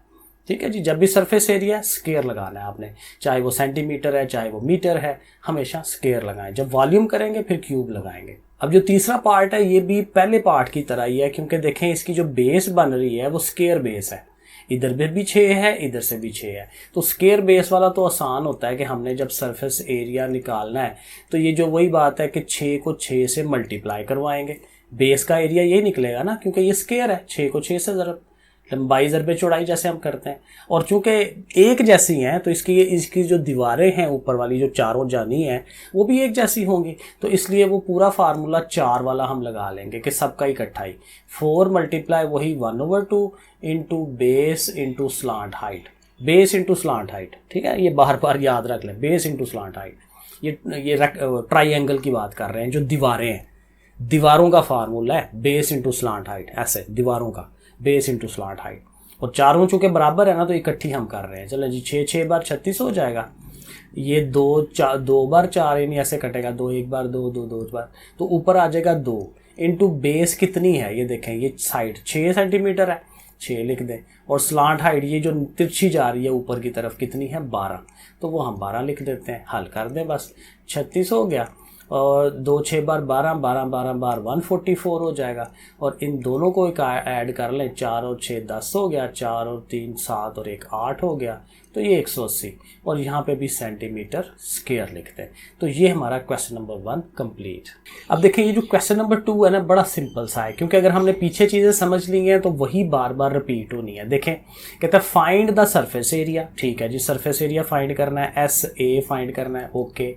ठीक है जी। जब भी सरफेस एरिया है स्केयर लगाना है आपने, चाहे वो सेंटीमीटर है चाहे वो मीटर है, हमेशा स्केयर लगाएं। जब वॉल्यूम करेंगे फिर क्यूब लगाएंगे। अब जो तीसरा पार्ट है ये भी पहले पार्ट की तरह ही है, क्योंकि देखें इसकी जो बेस बन रही है वो स्केयर बेस है। इधर भी 6 है, इधर से भी 6 है, तो स्केयर बेस वाला तो आसान होता है कि हमने जब सरफेस एरिया निकालना है तो ये जो वही बात है कि 6 को 6 से मल्टीप्लाई करवाएंगे, बेस का एरिया यही निकलेगा ना, क्योंकि ये स्केयर है। 6 को 6 से ज़रब, लंबाई ज़रबे चौड़ाई जैसे हम करते हैं। और चूंकि एक जैसी हैं तो इसकी जो दीवारें हैं ऊपर वाली जो चारों जानी हैं वो भी एक जैसी होंगी, तो इसलिए वो पूरा फार्मूला 4 वाला हम लगा लेंगे कि सबका इकट्ठा ही 4 मल्टीप्लाई वही 1/2 into base into slant height, base into slant height, ठीक है। ये बार बार याद रख लें, बेस इंटू स्लांट हाइट। ये ट्राइंगल की बात कर रहे हैं, जो दीवारें हैं, दीवारों का फार्मूला है बेस इंटू स्लांट हाइट, ऐसे दीवारों का बेस इंटू स्लांट हाइट। और चारों चूंकि बराबर है ना तो इकट्ठी हम कर रहे हैं। चलो जी, 6 6 बार 36 हो जाएगा। ये 2 बार 4 यानी ऐसे कटेगा, 2 1 बार 2 2 2 बार, तो ऊपर आ जाएगा 2 इंटू बेस कितनी है, ये देखें ये साइड 6 सेंटीमीटर है, 6 लिख दें। और स्लांट हाइट ये जो तिरछी जा रही है ऊपर की तरफ कितनी है, 12, तो वो हम 12 लिख देते हैं। हल कर दें बस, 36 हो गया। और 2 6 बार 12 12 12 बार 144 हो जाएगा। और इन दोनों को एक ऐड कर लें, 4 और 6 10 हो गया, 4 और 3 7 और 1 8 हो गया। तो ये 180 और यहाँ पे भी सेंटीमीटर स्क्वायर लिखते हैं। तो ये हमारा क्वेश्चन नंबर 1 कंप्लीट। अब देखिए ये जो क्वेश्चन नंबर 2 है ना, बड़ा सिंपल सा है, क्योंकि अगर हमने पीछे चीज़ें समझ ली हैं तो वही बार बार रिपीट होनी है। देखें कहते हैं फाइंड द सरफेस एरिया, ठीक है जी, सरफेस एरिया फाइंड करना है, SA फाइंड करना है, ओके।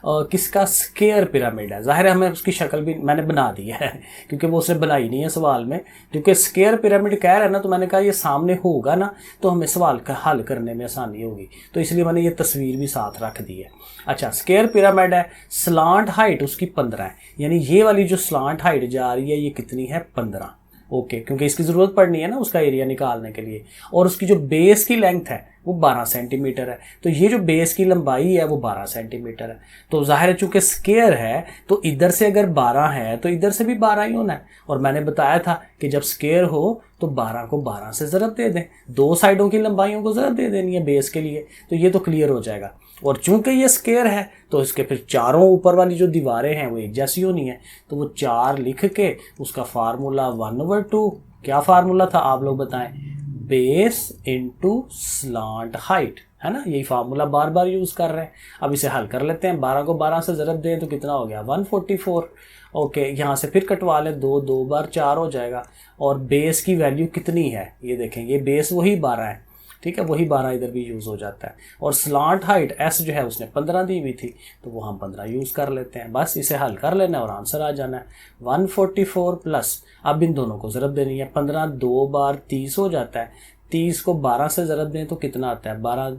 किसका? स्क्वायर पिरामिड है। जाहिर है हमें उसकी शक्ल भी मैंने बना दी है क्योंकि वो उसने बनाई नहीं है सवाल में, क्योंकि स्क्वायर पिरामिड कह रहा है ना, तो मैंने कहा ये सामने होगा ना तो हमें सवाल का हल करने में आसानी होगी, तो इसलिए मैंने ये तस्वीर भी साथ रख दी है। अच्छा, स्क्वायर पिरामिड है, स्लांट हाइट उसकी 15 है, यानी ये वाली जो स्लांट हाइट जा रही है ये कितनी है? 15, ओके, क्योंकि इसकी ज़रूरत पड़नी है ना उसका एरिया निकालने के लिए। और उसकी जो बेस की लेंथ है वो 12 सेंटीमीटर है, तो ये जो बेस की लंबाई है वो 12 सेंटीमीटर है। तो जाहिर है चूंकि स्क्वायर है तो इधर से अगर 12 है तो इधर से भी 12 ही होना है। और मैंने बताया था कि जब स्क्वायर हो तो 12 को 12 से ज़रब दे दें, दो साइडों की लंबाइयों को ज़रब दे देनी है बेस के लिए, तो ये तो क्लियर हो जाएगा। और चूंकि ये स्क्वायर है तो इसके फिर चारों ऊपर वाली जो दीवारें हैं वो एक जैसी होनी है, तो वो 4 लिख के उसका फार्मूला 1/2, क्या फार्मूला था आप लोग बताएं? बेस इनटू स्लांट हाइट, है ना, यही फार्मूला बार बार यूज कर रहे हैं। अब इसे हल कर लेते हैं, 12 को 12 से ज़रब दें तो कितना हो गया? 144, ओके। यहाँ से फिर कटवा लें, 2 बार 4 हो जाएगा। और बेस की वैल्यू कितनी है ये देखें, ये बेस वही 12 है, ठीक है, वही 12 इधर भी यूज़ हो जाता है। और स्लांट हाइट S जो है उसने 15 दी हुई थी, तो वो हम 15 यूज़ कर लेते हैं। बस इसे हल कर लेना और आंसर आ जाना है 144 प्लस, अब इन दोनों को ज़रब देनी है, 15 2 बार 30 हो जाता है, 30 को 12 से ज़रब दें तो कितना आता है? 12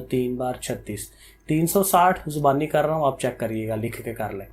3 बार 36, 360 ज़ुबानी कर रहा हूँ, आप चेक करिएगा, लिख के कर लें।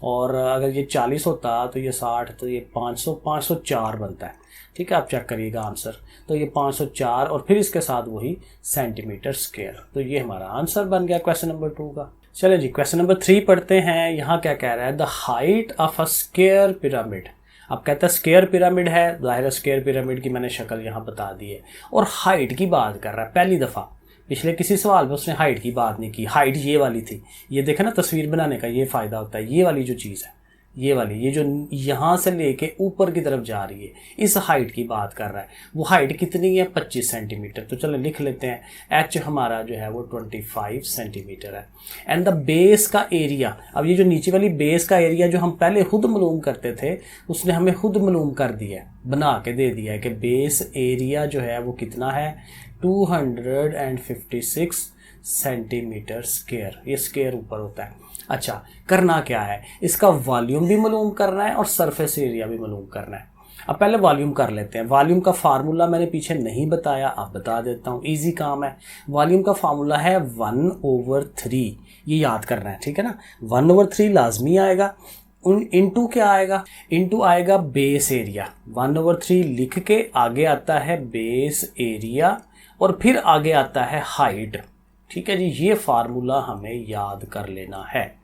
और अगर ये 40 होता तो ये 60, तो ये 504 बनता है, ठीक है, आप चेक करिएगा आंसर। तो ये 504 और फिर इसके साथ वही सेंटीमीटर स्क्वायर, तो ये हमारा आंसर बन गया क्वेश्चन नंबर 2 का। चलिए जी क्वेश्चन नंबर 3 पढ़ते हैं। यहाँ क्या कह रहा है? The height of a square pyramid. अब कहता है स्क्वायर पिरामिड है, जाहिर स्क्वायर पिरामिड की मैंने शक्ल यहाँ बता दी है, और हाइट की बात कर रहा है पहली दफ़ा। पिछले किसी सवाल में उसने हाइट की बात नहीं की, हाइट ये वाली थी। ये देखे ना, तस्वीर बनाने का ये फ़ायदा होता है, ये वाली जो चीज़ है, ये वाली, ये जो यहाँ से लेके ऊपर की तरफ जा रही है, इस हाइट की बात कर रहा है। वो हाइट कितनी है? 25 सेंटीमीटर। तो चलो लिख लेते हैं, H हमारा जो है वो 25 सेंटीमीटर है। एंड द बेस का एरिया, अब ये जो नीचे वाली बेस का एरिया जो हम पहले खुद मालूम करते थे, उसने हमें खुद मालूम कर दिया है, बना के दे दिया है कि बेस एरिया जो है वो कितना है? 256 सेंटीमीटर स्क्वायर, ये स्क्वायर ऊपर होता है। अच्छा, करना क्या है? इसका वॉल्यूम भी मालूम करना है और सरफेस एरिया भी मालूम करना है। अब पहले वॉल्यूम कर लेते हैं। वॉल्यूम का फार्मूला मैंने पीछे नहीं बताया, अब बता देता हूँ, इजी काम है। वॉल्यूम का फार्मूला है 1/3, ये याद करना है, ठीक है ना। 1/3 लाजमी आएगा, इनटू क्या आएगा? इनटू आएगा बेस एरिया। 1/3 लिख के आगे आता है बेस एरिया और फिर आगे आता है हाइट, ठीक है जी। ये फार्मूला हमें याद कर लेना है।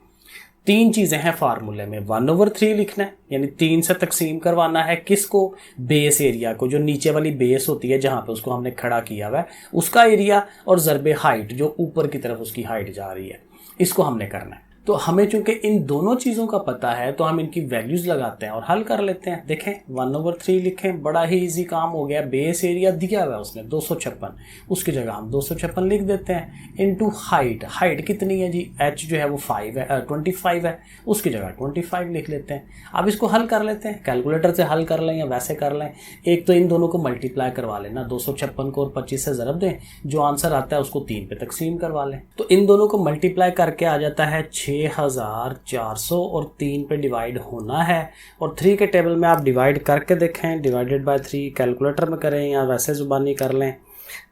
3 चीज़ें हैं फार्मूले में, 1/3 लिखना है, यानी 3 से तकसीम करवाना है किसको? बेस एरिया को, जो नीचे वाली बेस होती है जहाँ पे उसको हमने खड़ा किया हुआ है, उसका एरिया, और ज़रबे हाइट जो ऊपर की तरफ उसकी हाइट जा रही है, इसको हमने करना है। तो हमें चूंकि इन दोनों चीज़ों का पता है तो हम इनकी वैल्यूज़ लगाते हैं और हल कर लेते हैं। देखें 1/3 लिखें, बड़ा ही इजी काम हो गया। बेस एरिया दिया हुआ है उसने 256, उसकी जगह हम 256 लिख देते हैं। इनटू हाइट, हाइट कितनी है जी? H जो है वो 25 है, उसकी जगह 25 लिख लेते हैं। अब इसको हल कर लेते हैं, कैलकुलेटर से हल कर लें या वैसे कर लें। एक तो इन दोनों को मल्टीप्लाई करवा लेना, 256 को और 25 से ज़रब दें, जो आंसर आता है उसको 3 पे तकसीम करवा लें। तो इन दोनों को मल्टीप्लाई करके आ जाता है 6400 और 3 पे डिवाइड होना है। और 3 के टेबल में आप डिवाइड करके देखें, डिवाइडेड बाय 3 कैलकुलेटर में करें या वैसे ज़ुबानी कर लें,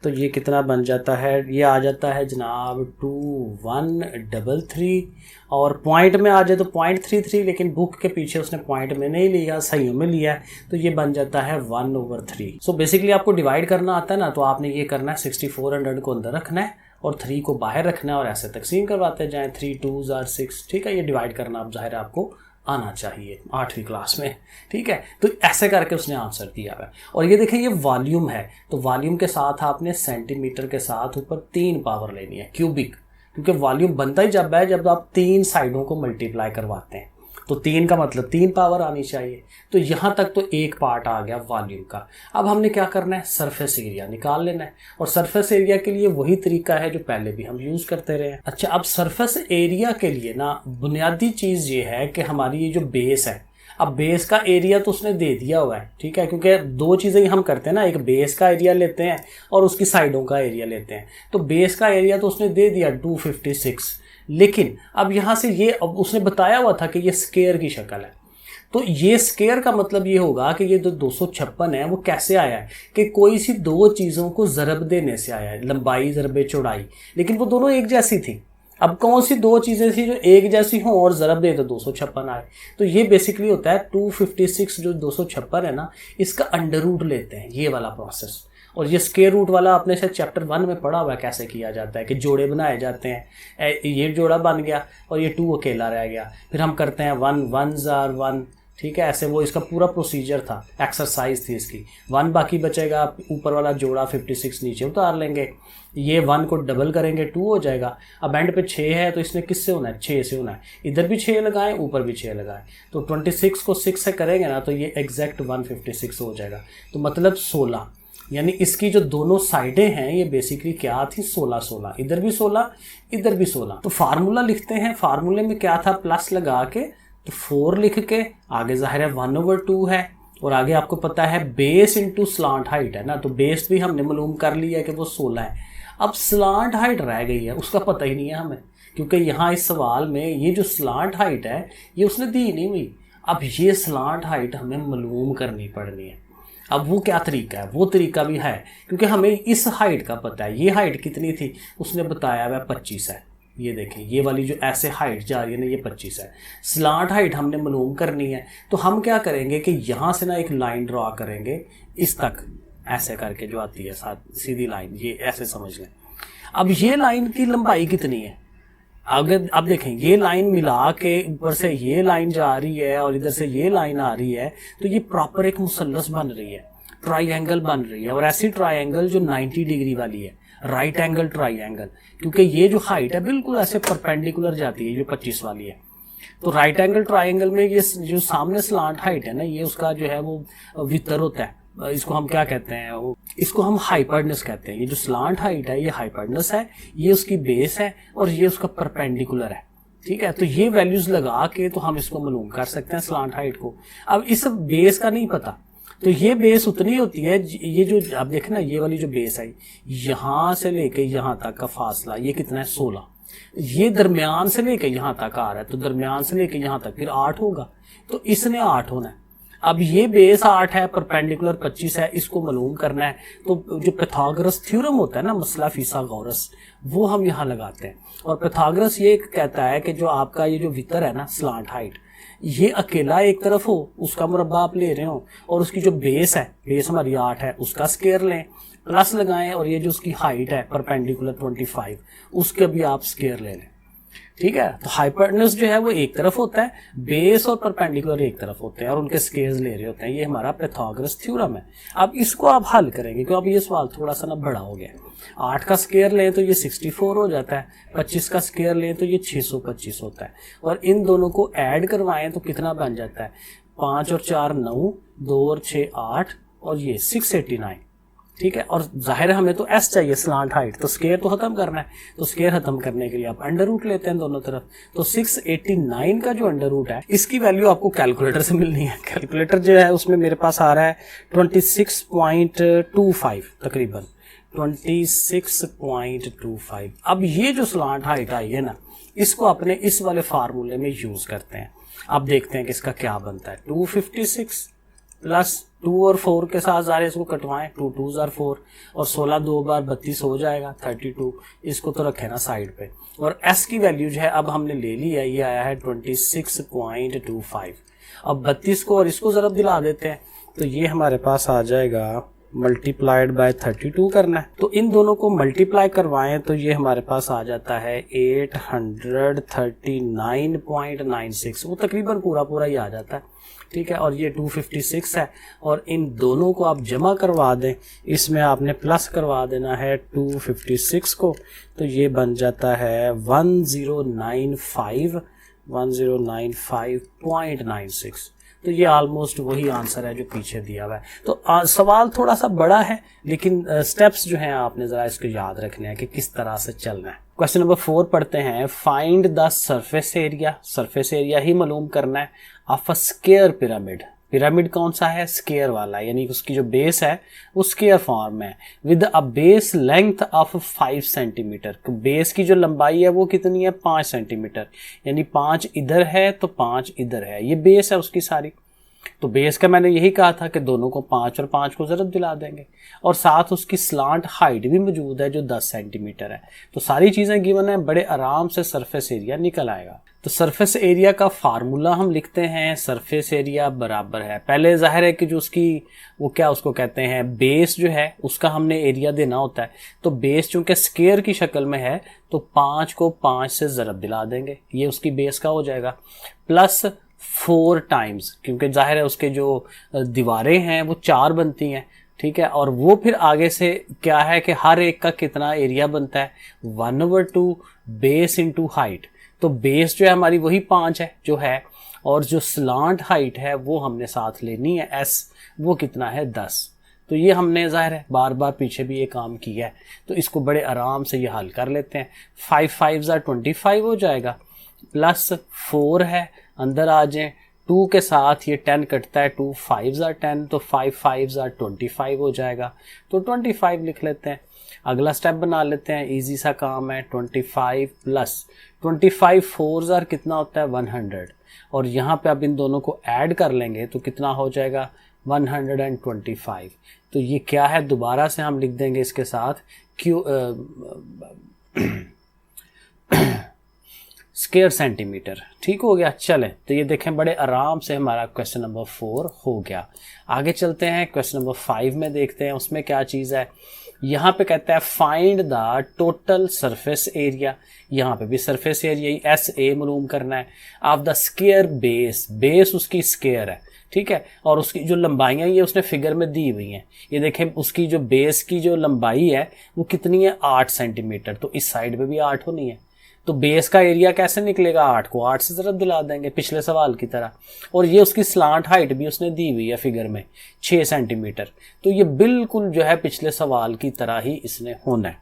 तो ये कितना बन जाता है? ये आ जाता है जनाब 2133, और पॉइंट में आ जाए तो 0.33, लेकिन बुक के पीछे उसने पॉइंट में नहीं लिया, सही में लिया है, तो ये बन जाता है 1/3। सो बेसिकली आपको डिवाइड करना आता है ना, तो आपने ये करना है 6400 को अंदर रखना है और 3 को बाहर रखना है और ऐसे तकसीम करवाते जाएं, 3 2s are 6, ठीक है। ये डिवाइड करना अब जाहिर आपको आना चाहिए 8वीं क्लास में, ठीक है। तो ऐसे करके उसने आंसर दिया है। और ये देखें, ये वॉल्यूम है, तो वॉल्यूम के साथ आपने सेंटीमीटर के साथ ऊपर 3 पावर लेनी है, क्यूबिक, क्योंकि वॉल्यूम बनता ही जब है जब आप 3 साइडों को मल्टीप्लाई करवाते हैं। तो 3 का मतलब 3 पावर आनी चाहिए। तो यहाँ तक तो एक पार्ट आ गया वॉल्यूम का। अब हमने क्या करना है, सरफेस एरिया निकाल लेना है, और सरफेस एरिया के लिए वही तरीका है जो पहले भी हम यूज़ करते रहे हैं। अच्छा, अब सरफेस एरिया के लिए ना बुनियादी चीज़ ये है कि हमारी ये जो बेस है, अब बेस का एरिया तो उसने दे दिया हुआ है, ठीक है, क्योंकि दो चीज़ें हम करते हैं ना, एक बेस का एरिया लेते हैं और उसकी साइडों का एरिया लेते हैं। तो बेस का एरिया तो उसने दे दिया 256, लेकिन अब यहाँ से ये अब उसने बताया हुआ था कि ये स्क्वायर की शक्ल है। तो ये स्क्वायर का मतलब ये होगा कि ये जो 256 है वो कैसे आया है, कि कोई सी दो चीज़ों को ज़रब देने से आया है, लंबाई ज़रबे चौड़ाई, लेकिन वो दोनों एक जैसी थी। अब कौन सी दो चीज़ें थी जो एक जैसी हों और ज़रब दे तो 256 आए। तो ये बेसिकली होता है 256 जो 256 है ना, इसका अंडर रूट लेते हैं, ये वाला प्रोसेस। और ये स्क्वायर रूट वाला आपने शायद चैप्टर 1 में पढ़ा हुआ है कैसे किया जाता है, कि जोड़े बनाए जाते हैं, ये जोड़ा बन गया और ये 2 अकेला रह गया, फिर हम करते हैं 1 1s are 1, ठीक है, ऐसे वो इसका पूरा प्रोसीजर था, एक्सरसाइज थी इसकी। 1 बाकी बचेगा, ऊपर वाला जोड़ा 56 नीचे उतार लेंगे, ये 1 को डबल करेंगे 2 हो जाएगा। अब एंड पे 6 है तो इसने किससे होना है, 6 से होना है, इधर भी 6 लगाएं ऊपर भी 6 लगाएं, तो 26 को 6 से करेंगे ना तो ये एग्जैक्ट 156 हो जाएगा। तो मतलब 16, यानी इसकी जो दोनों साइडें हैं ये बेसिकली क्या थी, 16, इधर भी 16 इधर भी 16। तो फार्मूला लिखते हैं, फार्मूले में क्या था, प्लस लगा के तो 4 लिख के आगे जाहिर है 1/2 है, और आगे आपको पता है बेस इंटू स्लांट हाइट है ना, तो बेस भी हमने मालूम कर लिया है कि वो 16 है। अब स्लांट हाइट रह गई है, उसका पता ही नहीं है हमें, क्योंकि यहाँ इस सवाल में ये जो स्लांट हाइट है ये उसने दी नहीं हुई। अब ये स्लांट हाइट हमें मालूम करनी पड़नी है। अब वो क्या तरीका है, वो तरीका भी है, क्योंकि हमें इस हाइट का पता है, ये हाइट कितनी थी उसने बताया हुआ 25 है। ये देखें, ये वाली जो ऐसे हाइट जा रही है ना ये 25 है। स्लांट हाइट हमने मालूम करनी है, तो हम क्या करेंगे कि यहाँ से ना एक लाइन ड्रॉ करेंगे इस तक, ऐसे करके जो आती है साथ सीधी लाइन, ये ऐसे समझ लें। अब ये लाइन की लंबाई कितनी है, अगर अब देखें ये लाइन मिला के ऊपर से ये लाइन जा रही है और इधर से ये लाइन आ रही है, तो ये प्रॉपर एक मुसल्लस बन रही है, ट्राइंगल बन रही है, और ऐसी ट्राइंगल जो 90 डिग्री वाली है, राइट एंगल ट्राइंगल, क्योंकि ये जो हाइट है बिल्कुल ऐसे परपेंडिकुलर जाती है जो 25 वाली है। तो राइट एंगल ट्राइंगल में ये जो सामने स्लांट हाइट है ना, ये उसका जो है वो वितर होता है, इसको हम क्या कहते हैं, वो इसको हम हाइपरनस कहते हैं। ये जो स्लांट हाइट है ये हाइपरनस है, ये उसकी बेस है और ये उसका परपेंडिकुलर है, ठीक है। तो ये वैल्यूज लगा के तो हम इसको मालूम कर सकते हैं स्लांट हाइट को। अब इस बेस का नहीं पता, तो ये बेस उतनी होती है, ये जो आप देखें ना ये वाली जो बेस है यहाँ से लेके यहाँ तक का फासला ये कितना है, 16। ये दरमियान से लेके यहाँ तक आ रहा है, तो दरमियान से लेके यहाँ तक फिर 8 होगा, तो इसने 8 होना है। अब ये बेस 8 है, परपेंडिकुलर 25 है, इसको मालूम करना है। तो जो पैथागोरस थ्योरम होता है ना, मसला फिसागोरस, वो हम यहाँ लगाते हैं। और पैथागोरस ये कहता है कि जो आपका ये जो वितर है ना स्लांट हाइट, ये अकेला एक तरफ हो, उसका मुरब्बा आप ले रहे हो, और उसकी जो बेस है, बेस हमारी 8 है, उसका स्क्वायर लें, प्लस लगाएं, और ये जो उसकी हाइट है परपेंडिकुलर 25, उसके भी आप स्क्वायर ले लें, ठीक है। तो हाइपरनस जो है वो एक तरफ होता है, बेस और परपेंडिकुलर एक तरफ होते हैं, और उनके स्क्वायर्स ले रहे होते हैं। ये हमारा पैथागोरस थ्योरम है। अब इसको आप हल करेंगे, क्योंकि अब ये सवाल थोड़ा सा ना बड़ा हो गया। 8 का स्क्वायर लें तो ये 64 हो जाता है, 25 का स्क्वायर लें तो ये 625 होता है, और इन दोनों को ऐड करवाएं तो कितना बन जाता है, 5 और 4 9, 2 और 6 8, और ये 689, ठीक है। और जाहिर है हमें तो एस चाहिए स्लांट हाइट, तो स्क्वायर तो खत्म करना है, तो स्क्वायर खत्म करने के लिए आप अंडर रूट लेते हैं दोनों तरफ। तो 689 का जो अंडर रूट है इसकी वैल्यू आपको कैलकुलेटर से मिलनी है। कैलकुलेटर जो है उसमें मेरे पास आ रहा है 26.25 तकरीबन 26.25। अब ये जो स्लांट हाइट आई है ना, इसको अपने इस वाले फार्मूले में यूज करते हैं। अब देखते हैं कि इसका क्या बनता है। 256 प्लस 2 और 4 के साथ जा रहे इसको कटवाएं, 2 2s are 4, और 16 2 बार 32 हो जाएगा 32। इसको तो रखे ना साइड पे, और s की वैल्यू जो है अब हमने ले ली है, ये आया है 26.25। अब 32 को और इसको ज़रा दिला देते हैं, तो ये हमारे पास आ जाएगा मल्टीप्लाइड बाय 32 करना है। तो इन दोनों को मल्टीप्लाई करवाएं तो ये हमारे पास आ जाता है 839.96, वो तकरीबन पूरा ही आ जाता है, ठीक है। और ये 256 है, और इन दोनों को आप जमा करवा दें, इसमें आपने प्लस करवा देना है 256 को, तो ये बन जाता है 1095 1095.96। तो ये ऑलमोस्ट वही आंसर है जो पीछे दिया हुआ है। तो सवाल थोड़ा सा बड़ा है, लेकिन स्टेप्स जो हैं आपने ज़रा इसको याद रखने हैं कि किस तरह से चलना है। क्वेश्चन नंबर 4 पढ़ते हैं। Find the surface area, surface area ही मालूम करना है of a square pyramid. Pyramid कौन सा है? स्क्वायर वाला, यानी उसकी जो बेस है वो स्क्वायर फॉर्म में है, with a base length of 5 centimetre. Base की जो लंबाई है वो कितनी है? 5 सेंटीमीटर, यानी 5 इधर है तो 5 इधर है, ये बेस है उसकी सारी। तो बेस का मैंने यही कहा था कि दोनों को 5 और 5 को ज़रब दिला देंगे, और साथ उसकी स्लांट हाइट भी मौजूद है जो 10 सेंटीमीटर है। तो सारी चीज़ें गिवन है, बड़े आराम से सरफेस एरिया निकल आएगा। तो सरफेस एरिया का फार्मूला हम लिखते हैं, सरफेस एरिया बराबर है, पहले जाहिर है कि जो उसकी वो क्या उसको कहते हैं, बेस जो है उसका हमने एरिया देना होता है। तो बेस चूंकि स्क्वायर की शक्ल में है तो 5 को 5 से ज़रब दिला देंगे, ये उसकी बेस का हो जाएगा, प्लस 4 टाइम्स, क्योंकि जाहिर है उसके जो दीवारें हैं वो 4 बनती हैं, ठीक है। और वो फिर आगे से क्या है कि हर एक का कितना एरिया बनता है? 1/2 बेस इंटू हाइट। तो बेस जो है हमारी वही 5 है जो है, और जो स्लांट हाइट है वो हमने साथ लेनी है s, वो कितना है? 10। तो ये हमने जाहिर है बार बार पीछे भी ये काम किया है, तो इसको बड़े आराम से ये हल कर लेते हैं। 5 5 25 हो जाएगा, प्लस 4 है, अंदर आ जाए, 2 के साथ ये 10 कटता है, 2 5 10, तो 5 5 25 हो जाएगा, तो 25 लिख लेते हैं। अगला स्टेप बना लेते हैं, इजी सा काम है। 25 प्लस 25 4 कितना होता है? 100, और यहाँ पे अब इन दोनों को ऐड कर लेंगे तो कितना हो जाएगा? 125। तो ये क्या है? दोबारा से हम लिख देंगे इसके साथ क्यू स्क्वायर सेंटीमीटर, ठीक हो गया। चलें, तो ये देखें बड़े आराम से हमारा क्वेश्चन नंबर 4 हो गया। आगे चलते हैं, क्वेश्चन नंबर 5 में देखते हैं उसमें क्या चीज़ है। यहाँ पे कहता है find the total surface area, यहाँ पे भी सरफेस एरिया एस ए मालूम करना है, of the square base, base उसकी स्क्वायर है, ठीक है, और उसकी जो लंबाइयाँ ये उसने फिगर में दी हुई हैं। ये देखें उसकी जो बेस की जो लंबाई है वो कितनी है? 8 सेंटीमीटर, तो इस साइड पे भी 8 होनी है। तो बेस का एरिया कैसे निकलेगा? 8 को 8 से ज़रब दिला देंगे पिछले सवाल की तरह, और ये उसकी स्लांट हाइट भी उसने दी हुई है फिगर में 6 सेंटीमीटर। तो ये बिल्कुल जो है पिछले सवाल की तरह ही इसने होना है।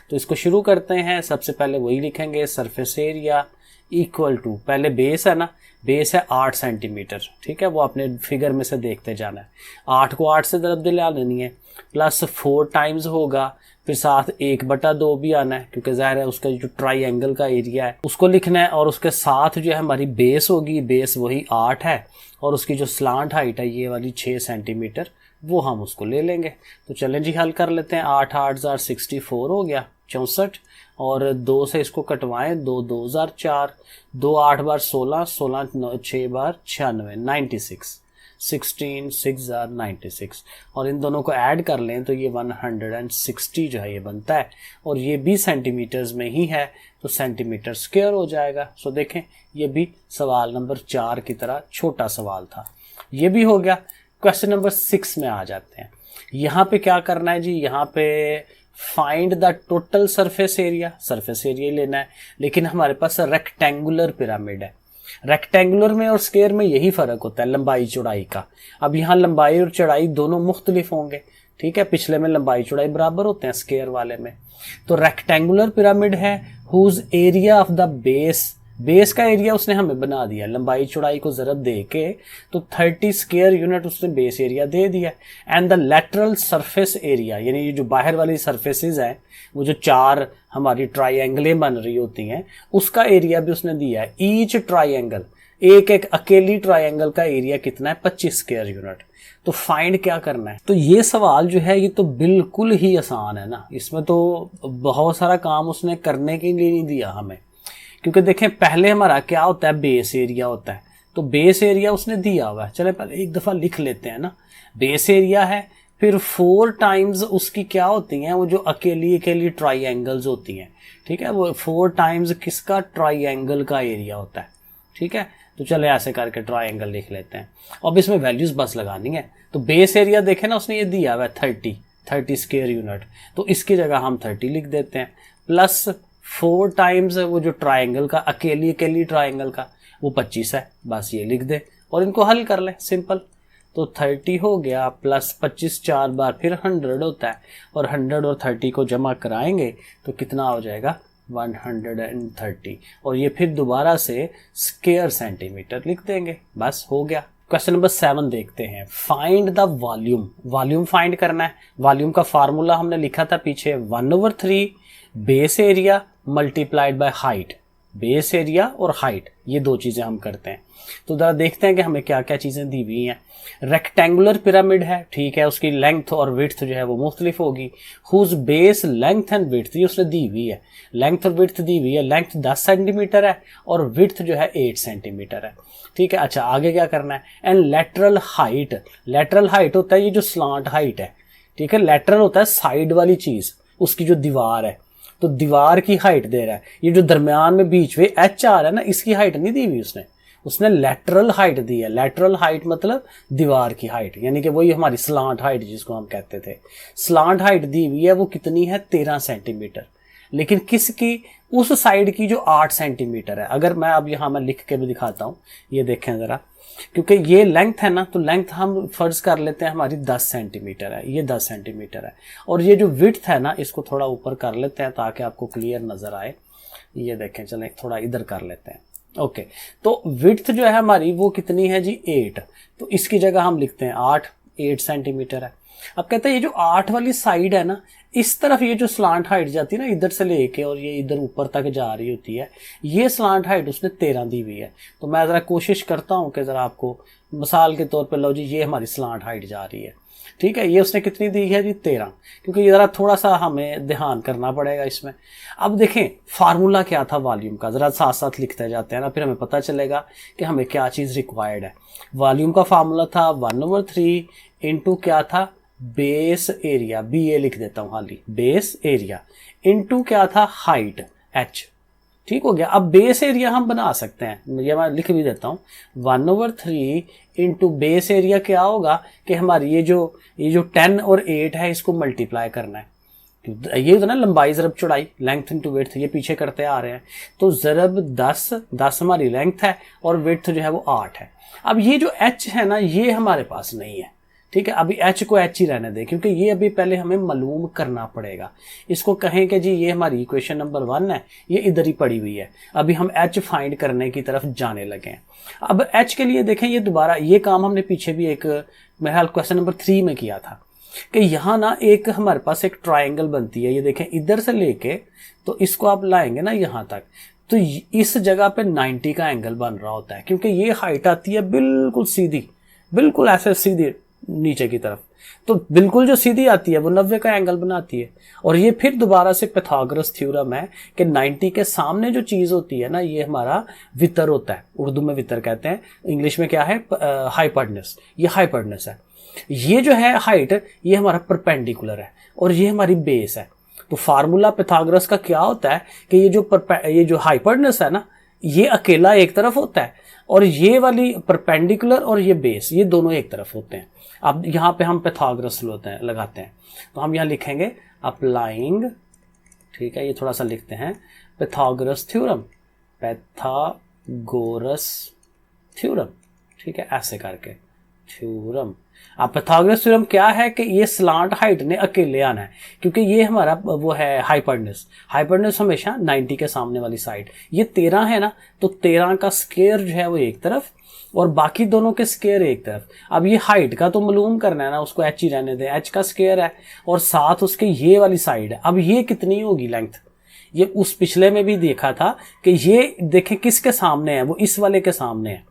तो इसको शुरू करते हैं। सबसे पहले वही लिखेंगे, सरफेस एरिया इक्वल टू, पहले बेस है ना, बेस है 8 सेंटीमीटर, ठीक है, वो अपने फिगर में से देखते जाना है। 8 को 8 से ज़रब दिला देनी है, प्लस 4 टाइम्स होगा, फिर साथ 1/2 भी आना है, क्योंकि ज़ाहिर है उसका जो ट्राइंगल का एरिया है उसको लिखना है, और उसके साथ जो है हमारी बेस होगी, बेस वही 8 है, और उसकी जो स्लांट हाइट है ये वाली 6 सेंटीमीटर, वो हम उसको ले लेंगे। तो चलें जी हल कर लेते हैं। 8 8 64 हो गया 64, और 2 से इसको कटवाएं, 2 2 4, 2 8 बार 16, 16 6 बार 96, 96, 16 6 96, और इन दोनों को ऐड कर लें तो ये 160 जो है ये बनता है, और ये भी सेंटीमीटर्स में ही है, तो सेंटीमीटर स्क्वायर हो जाएगा। सो देखें ये भी सवाल नंबर 4 की तरह छोटा सवाल था, ये भी हो गया। क्वेश्चन नंबर 6 में आ जाते हैं। यहाँ पे क्या करना है जी? यहाँ पे find the total surface area, surface area लेना है, लेकिन हमारे पास रेक्टेंगुलर पिरामिड है। रेक्टेंगुलर में और स्क्वायर में यही फर्क होता है लंबाई चौड़ाई का। अब यहाँ लंबाई और चौड़ाई दोनों मुख्तलिफ होंगे, ठीक है, पिछले में लंबाई चौड़ाई बराबर होते हैं, स्क्वायर वाले में। तो रेक्टेंगुलर पिरामिड है whose area of the base, base का एरिया उसने हमें बना दिया, लंबाई चौड़ाई को ज़रब दे के, तो 30 स्क्वायर यूनिट उसने बेस एरिया दे दिया। And the lateral surface area, यानी ये जो बाहर वाली सरफेसेस हैं, वो जो 4 हमारी ट्राइंगलें बन रही होती हैं, उसका एरिया भी उसने दिया है। ईच ट्राइंगल, एक एक अकेली ट्राइंगल का एरिया कितना है? 25 स्क्वायर यूनिट। तो फाइंड क्या करना है? तो ये सवाल जो है ये तो बिल्कुल ही आसान है ना, इसमें तो बहुत सारा काम उसने करने के लिए नहीं दिया हमें, क्योंकि देखें पहले हमारा क्या होता है? बेस एरिया होता है, तो बेस एरिया उसने दिया हुआ है। चले पहले एक दफ़ा लिख लेते हैं ना, बेस एरिया है, फिर 4 टाइम्स उसकी क्या होती हैं? वो जो अकेली अकेली ट्राइंगल्स होती हैं, ठीक है, वो 4 टाइम्स किसका? ट्राइंगल का एरिया होता है, ठीक है। तो चले ऐसे करके ट्राइंगल लिख लेते हैं। अब इसमें वैल्यूज बस लगानी है। तो बेस एरिया देखें ना, उसने ये दिया हुआ है 30 स्क्वायर यूनिट, तो इसकी जगह हम 30 लिख देते हैं, प्लस 4 टाइम्स वो जो ट्राइंगल का अकेली अकेली ट्राइंगल का, वो 25 है, बस ये लिख दे और इनको हल कर ले, सिंपल। तो 30 हो गया प्लस 25 4 बार फिर 100 होता है, और 100 और 30 को जमा कराएंगे तो कितना हो जाएगा 130, और ये फिर दोबारा से स्क्वायर सेंटीमीटर लिख देंगे, बस हो गया। क्वेश्चन नंबर 7 देखते हैं। Find the volume, volume find करना है। वॉल्यूम का फार्मूला हमने लिखा था पीछे 1/3 base area multiplied by height. Base area और हाइट ये दो चीजें हम करते हैं। तो जरा देखते हैं कि हमें क्या क्या चीजें दी हुई हैं। रेक्टेंगुलर पिरामिड है, ठीक है, उसकी लेंथ और विड्थ जो है वो मुख्तलिफ होगी। Whose base length and width ये उसने दी हुई है, लेंथ और विड्थ दी हुई है। लेंथ 10 सेंटीमीटर है और विड्थ जो है 8 सेंटीमीटर है, ठीक है। अच्छा, आगे क्या करना है। And lateral height, lateral height होता है ये जो स्लांट हाइट है, ठीक है। लेटरल होता है साइड वाली चीज, उसकी जो दीवार है, तो दीवार की हाइट दे रहा है। ये जो दरमियान में बीच में एच आ रहा है ना, इसकी हाइट नहीं दी हुई उसने लेटरल हाइट दी है। लेटरल हाइट मतलब दीवार की हाइट, यानी कि वही हमारी स्लांट हाइट जिसको हम कहते थे। स्लांट हाइट दी हुई है वो कितनी है 13 सेंटीमीटर, लेकिन किसकी, उस साइड की जो 8 सेंटीमीटर है। अगर मैं अब यहाँ मैं लिख के भी दिखाता हूँ, ये देखें जरा, क्योंकि ये लेंथ है ना, तो लेंथ हम फर्ज कर लेते हैं हमारी 10 सेंटीमीटर है, ये 10 सेंटीमीटर है। और ये जो विड्थ है ना, इसको थोड़ा ऊपर कर लेते हैं ताकि आपको क्लियर नजर आए। ये देखें, चलें थोड़ा इधर कर लेते हैं। ओके, तो विड्थ जो है हमारी वो कितनी है जी 8, तो इसकी जगह हम लिखते हैं 8 सेंटीमीटर है। अब कहते हैं ये जो 8 वाली साइड है ना, इस तरफ ये जो स्लांट हाइट जाती है ना इधर से लेके और ये इधर ऊपर तक जा रही होती है, ये स्लांट हाइट उसने 13 दी हुई है। तो मैं ज़रा कोशिश करता हूँ कि ज़रा आपको मिसाल के तौर पर लो जी, ये हमारी स्लांट हाइट जा रही है, ठीक है। ये उसने कितनी दी है जी 13, क्योंकि ये ज़रा थोड़ा सा हमें ध्यान करना पड़ेगा इसमें। अब देखें फार्मूला क्या था वॉल्यूम का, ज़रा साथ साथ लिखते जाते हैं ना, फिर हमें पता चलेगा कि हमें क्या चीज़ रिक्वायर्ड है। वॉल्यूम का फार्मूला था 1/3 इंटू क्या था बेस एरिया, बी ए लिख देता हूँ हाली, बेस एरिया इंटू क्या था हाइट एच, ठीक हो गया। अब बेस एरिया हम बना सकते हैं, ये मैं लिख भी देता हूँ 1/3 इंटू बेस एरिया क्या होगा कि हमारी ये जो 10 और 8 है इसको मल्टीप्लाई करना है। ये होता है ना लंबाई ज़रब चौड़ाई, लेंथ इंटू विड्थ, ये पीछे करते आ रहे हैं। तो ज़रब 10 हमारी लेंथ है और विड्थ जो है वो 8 है। अब ये जो एच है ना ये हमारे पास नहीं है, ठीक है। अभी एच को एच ही रहने दें, क्योंकि ये अभी पहले हमें मालूम करना पड़ेगा। इसको कहें कि जी ये हमारी इक्वेशन नंबर 1 है, ये इधर ही पड़ी हुई है। अभी हम एच फाइंड करने की तरफ जाने लगे हैं। अब एच के लिए देखें, ये दोबारा ये काम हमने पीछे भी एक मेरे ख्याल क्वेश्चन नंबर 3 में किया था कि यहाँ ना एक हमारे पास एक ट्राइंगल बनती है। ये देखें इधर से लेके तो इसको आप लाएंगे ना यहाँ तक, तो इस जगह पे 90 का एंगल बन रहा होता है, क्योंकि ये हाइट आती है बिल्कुल सीधी, बिल्कुल ऐसे सीधी नीचे की तरफ, तो बिल्कुल जो सीधी आती है वो 90 का एंगल बनाती है। और ये फिर दोबारा से पाइथागोरस थ्योरम है कि 90 के सामने जो चीज होती है ना ये हमारा वितर होता है, उर्दू में वितर कहते हैं, इंग्लिश में क्या है हाइपोटेनस, ये हाइपोटेनस है। ये जो है हाइट ये हमारा परपेंडिकुलर है और ये हमारी बेस है। तो फार्मूला पाइथागोरस का क्या होता है कि ये जो हाइपोटेनस है ना ये अकेला एक तरफ होता है और ये वाली परपेंडिकुलर और ये बेस ये दोनों एक तरफ होते हैं। अब यहाँ पे हम पाइथागोरस लगाते हैं, तो हम यहाँ लिखेंगे अप्लाइंग, ठीक है, ये थोड़ा सा लिखते हैं पाइथागोरस थ्योरम, पाइथागोरस थ्योरम, ठीक है, ऐसे करके थ्योरम। अब पाइथागोरस थ्योरम क्या है कि ये स्लांट हाइट ने अकेले आना है, क्योंकि ये हमारा वो है हाइपोटेनस, हाइपोटेनस हमेशा 90 के सामने वाली साइड, ये 13 है ना, तो 13 का स्क्वायर जो है वो एक तरफ और बाकी दोनों के स्क्वायर एक तरफ। अब ये हाइट का तो मालूम करना है ना, उसको एच ही रहने दें, एच का स्क्वायर है और साथ उसके ये वाली साइड है। अब ये कितनी होगी लेंथ, ये उस पिछले में भी देखा था कि ये देखें किसके सामने है, वो इस वाले के सामने है।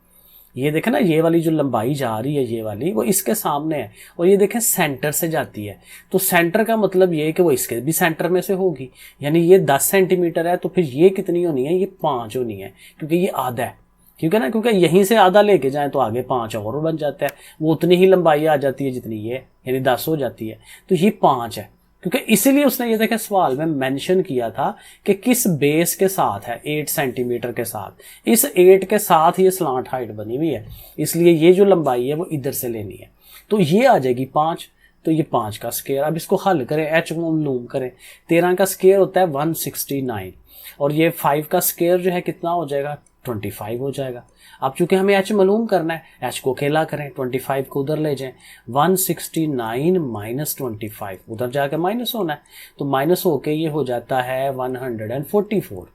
ये देखें ना ये वाली जो लंबाई जा रही है ये वाली वो इसके सामने है और ये देखें सेंटर से जाती है, तो सेंटर का मतलब ये है कि वो इसके भी सेंटर में से होगी, यानी ये 10 सेंटीमीटर है, तो फिर ये कितनी होनी है, ये 5 होनी है, क्योंकि ये आधा है, क्योंकि ना क्योंकि यहीं से आधा लेके जाए तो आगे 5 और बन जाता है, वो उतनी ही लंबाई आ जाती है जितनी ये, यानी 10 हो जाती है, तो ये 5 है। क्योंकि इसीलिए उसने ये देखे सवाल में मेंशन किया था कि किस बेस के साथ है, 8 सेंटीमीटर के साथ, इस 8 के साथ ये स्लांट हाइट बनी हुई है, इसलिए ये जो लंबाई है वो इधर से लेनी है, तो ये आ जाएगी 5, तो ये 5 का स्क्वायर। अब इसको हल करें, एच को मालूम करें, 13 का स्क्वायर होता है 169 और ये 5 का स्क्वायर जो है कितना हो जाएगा 25 हो जाएगा। अब चूंकि हमें h मालूम करना है, h को अकेला करें, 25 को उधर ले जाएं, 169 माइनस 25 उधर जाकर माइनस होना है, तो माइनस होके ये हो जाता है 144।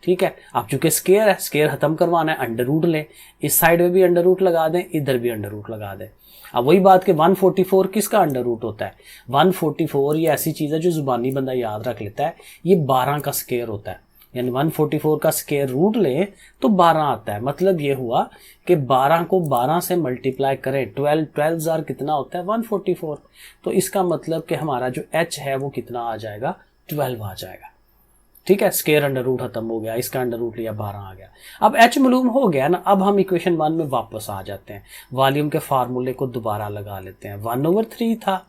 ठीक है, अब चूंकि स्केयर है, स्केयर खत्म करवाना है, अंडर रूट लें, इस साइड में भी अंडर रूट लगा दें, इधर भी अंडर रूट लगा दें। अब वही बात कि 144 किसका अंडर रूट होता है, 144 ये ऐसी चीज़ है जो जुबानी बंदा याद रख लेता है, ये 12 का स्केयर होता है, यानी 144 का स्केयर रूट लें तो 12 आता है। मतलब ये हुआ कि 12 को 12 से मल्टीप्लाई करें, 12,000 कितना होता है 144, तो इसका मतलब कि हमारा जो h है वो कितना आ जाएगा 12 आ जाएगा। ठीक है, स्केयर अंडर रूट खत्म हो गया, इसका अंडर रूट लिया 12 आ गया। अब h मालूम हो गया ना, अब हम इक्वेशन 1 में वापस आ जाते हैं, वॉल्यूम के फार्मूले को दोबारा लगा लेते हैं। 1/3 था,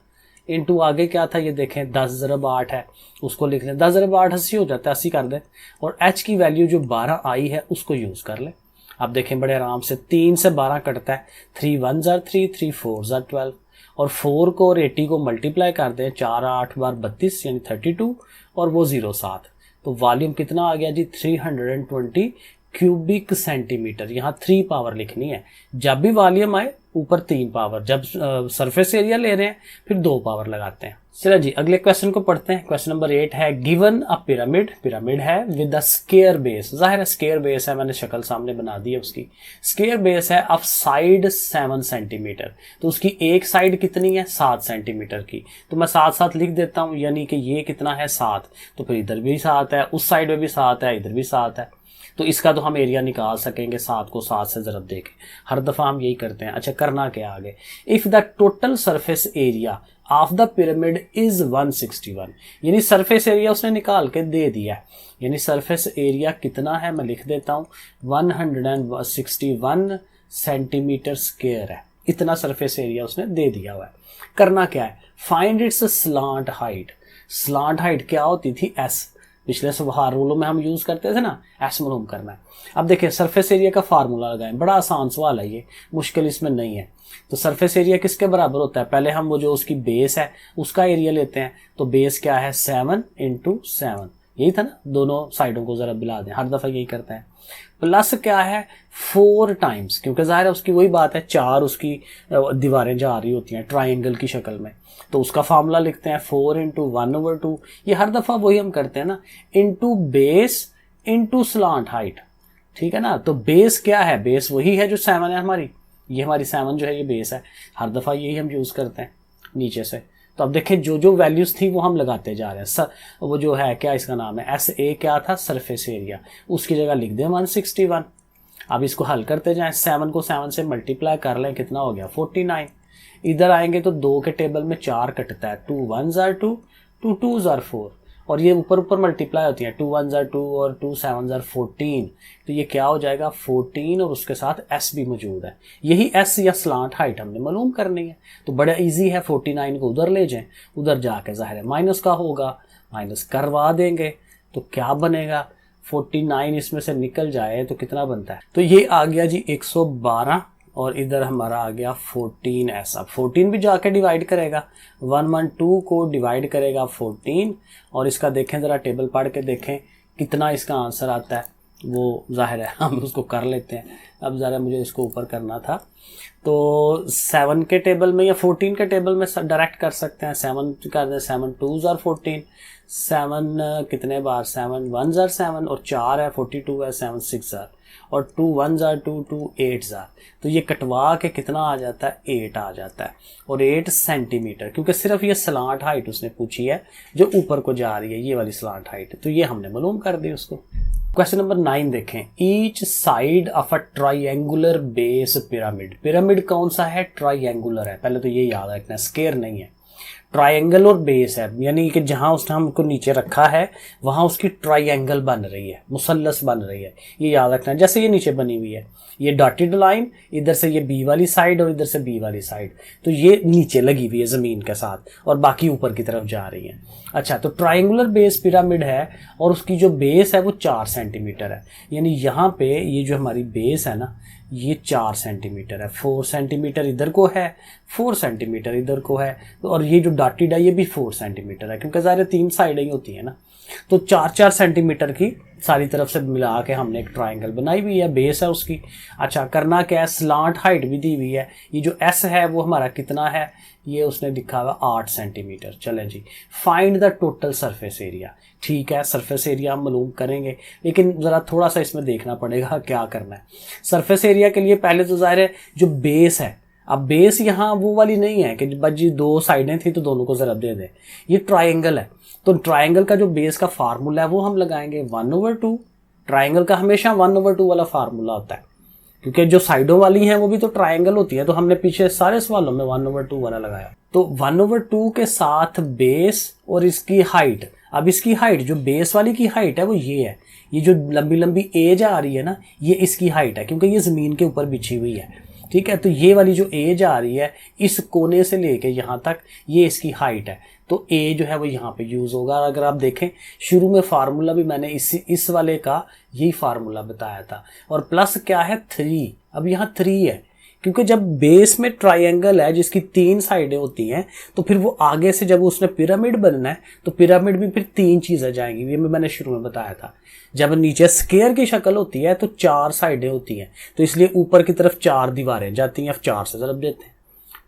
इनटू आगे क्या था ये देखें 10 ज़रब 8 है, उसको लिख लें, 10 ज़रब 8 80 हो जाता है, 80 कर दें, और h की वैल्यू जो 12 आई है उसको यूज़ कर लें। अब देखें बड़े आराम से 3 से 12 कटता है, 3 1 जार 3, 3 4 जार 12, और 4 को और 80 को मल्टीप्लाई कर दें, 4 8 बार 32 यानी 32, और वो 0 7, तो वॉल्यूम कितना आ गया जी 320 क्यूबिक सेंटीमीटर। यहाँ 3 पावर लिखनी है, जब भी वॉल्यूम आए ऊपर 3 पावर, जब सरफेस एरिया ले रहे हैं फिर 2 पावर लगाते हैं। चलो जी अगले क्वेश्चन को पढ़ते हैं। क्वेश्चन नंबर 8 है, गिवन अ पिरामिड, पिरामिड है विद अ स्क्वायर बेस, जाहिर है स्क्वायर बेस है, मैंने शक्ल सामने बना दी है उसकी, स्क्वायर बेस है ऑफ साइड 7 सेंटीमीटर, तो उसकी एक साइड कितनी है 7 सेंटीमीटर की, तो मैं 7 7 लिख देता हूँ, यानी कि ये कितना है 7, तो फिर इधर भी 7 है, उस साइड में भी 7 है, इधर भी 7 है, तो इसका तो हम एरिया निकाल सकेंगे 7 को 7 से ज़रब देके, हर दफ़ा हम यही करते हैं। अच्छा करना क्या आगे, if the total surface area of the pyramid is 161, यानी सरफेस एरिया उसने निकाल के दे दिया है, यानी सरफेस एरिया कितना है मैं लिख देता हूँ 161 सेंटीमीटर स्क्वायर है, इतना सरफेस एरिया उसने दे दिया हुआ है। करना क्या है, find its slant height, slant height क्या होती थी s, पिछले सवार रूलों में हम यूज करते थे ना, एस मालूम करना है। अब देखिए सरफेस एरिया का फार्मूला लगाएं, बड़ा आसान सवाल है ये, मुश्किल इसमें नहीं है। तो सरफेस एरिया किसके बराबर होता है, पहले हम वो जो उसकी बेस है उसका एरिया लेते हैं, तो बेस क्या है 7 × 7, यही था ना, दोनों साइडों को जरा मिला दें, हर दफा यही करते हैं। प्लस क्या है 4 टाइम्स, क्योंकि जाहिर है उसकी वही बात है 4 उसकी दीवारें जा रही होती हैं ट्राइंगल की शक्ल में, तो उसका फार्मूला लिखते हैं 4 × 1/2, ये हर दफा वही हम करते हैं ना, into base into slant height. ठीक है ना, तो बेस क्या है, बेस वही है जो 7 है हमारी, ये हमारी 7 जो है ये बेस है, हर दफा यही हम यूज करते हैं नीचे से। तो अब देखें जो जो वैल्यूज थी वो हम लगाते जा रहे हैं, वो जो है क्या इसका नाम है SA क्या था सरफेस एरिया, उसकी जगह लिख दें 161। अब इसको हल करते जाएं, 7 को 7 से मल्टीप्लाई कर लें, कितना हो गया 49। इधर आएंगे तो 2 के टेबल में 4 कटता है, 2 1 जार 2, 2 2 जार 4, और ये ऊपर ऊपर मल्टीप्लाई होती है, 2 1 जार 2 और 2 7 जार 14, तो ये क्या हो जाएगा 14, और उसके साथ S भी मौजूद है, यही S या स्लांट हाइट हमने मालूम करनी है। तो बड़ा इजी है, 49 को उधर ले जाएं, उधर जाके जाहिर है माइनस का होगा, माइनस करवा देंगे तो क्या बनेगा 49 इसमें से निकल जाए तो कितना बनता है, तो ये आ गया जी 112, और इधर हमारा आ गया 14S। अब 14 भी जाके डिवाइड करेगा, 112 को डिवाइड करेगा 14, और इसका देखें ज़रा टेबल पढ़ के देखें कितना इसका आंसर आता है, वो जाहिर है हम उसको कर लेते हैं। अब ज़रा मुझे इसको ऊपर करना था, तो 7 के टेबल में या 14 के टेबल में डायरेक्ट कर सकते हैं, 7 कर दें, 7 2 जार 14, 7 कितने बार 7 1 जार 7, और 4 है 42 है, 7 6 जार, और 2 1 जार 2 2 8 जार, तो ये कटवा के कितना आ जाता है 8 आ जाता है, और 8 सेंटीमीटर, क्योंकि सिर्फ ये स्लांट हाइट उसने पूछी है जो ऊपर को जा रही है, ये वाली स्लांट हाइट, तो ये हमने मालूम कर दी उसको। क्वेश्चन नंबर 9 देखें, each side of a triangular base pyramid, pyramid कौन सा है ट्राइंगुलर है, पहले तो ये याद रखना, स्क्वायर नहीं है, ट्राइंगल और बेस है, यानी कि जहां उसने हमको नीचे रखा है वहां उसकी ट्राइंगल बन रही है, मुसल्लस बन रही है, ये याद रखना है। जैसे ये नीचे बनी हुई है, ये डॉटेड लाइन, इधर से ये बी वाली साइड और इधर से बी वाली साइड, तो ये नीचे लगी हुई है जमीन के साथ, और बाकी ऊपर की तरफ जा रही है। अच्छा, तो ट्राइंगुलर बेस पिरामिड है, और उसकी जो बेस है वो 4 सेंटीमीटर है, यानी यहाँ पे ये जो हमारी बेस है ना ये 4 सेंटीमीटर है, 4 सेंटीमीटर इधर को है, 4 सेंटीमीटर इधर को है, और ये जो डॉटेड है ये भी 4 सेंटीमीटर है, क्योंकि ज़ाहिर 3 साइडें ही होती है ना। तो 4-4 सेंटीमीटर की सारी तरफ से मिला के हमने एक ट्राइंगल बनाई हुई है, बेस है उसकी। अच्छा, करना क्या है, स्लांट हाइट भी दी हुई है। ये जो एस है वो हमारा कितना है, ये उसने लिखा हुआ 8 सेंटीमीटर। चलें जी, find the total surface area. ठीक है, सरफेस एरिया हम मालूम करेंगे, लेकिन ज़रा थोड़ा सा इसमें देखना पड़ेगा क्या करना है। सरफेस एरिया के लिए पहले तो ज़ाहिर है जो बेस है, अब बेस यहाँ वो वाली नहीं है कि बस जी 2 साइडें थी तो दोनों को ज़रब दे दें। ये ट्राइंगल है, तो ट्राइंगल का जो बेस का फार्मूला है वो हम लगाएंगे 1/2। ट्राइंगल का हमेशा 1/2 वाला फार्मूला होता है, क्योंकि जो साइडों वाली हैं वो भी तो ट्राइंगल होती है। तो हमने पीछे सारे सवालों में 1/2 वाला लगाया। तो 1/2 के साथ बेस और इसकी हाइट। अब इसकी हाइट, जो बेस वाली की हाइट है वो ये है, ये जो लंबी लंबी एज आ रही है ना, ये इसकी हाइट है, क्योंकि ये ज़मीन के ऊपर बिछी हुई है। ठीक है, तो ये वाली जो एज आ रही है इस कोने से लेके यहाँ तक, ये इसकी हाइट है। तो ए जो है वो यहाँ पे यूज़ होगा। अगर आप देखें शुरू में फार्मूला भी मैंने इस वाले का यही फार्मूला बताया था। और प्लस क्या है, 3। अब यहाँ 3 है, क्योंकि जब बेस में ट्राइंगल है जिसकी 3 साइडें होती हैं, तो फिर वो आगे से जब उसने पिरामिड बनना है तो पिरामिड में फिर 3 चीज़ें जाएंगी। ये मैंने शुरू में बताया था। जब नीचे स्क्वायर की शक्ल होती है तो 4 साइडें होती हैं, तो इसलिए ऊपर की तरफ 4 दीवारें जाती हैं, 4 से ज़रब देते हैं।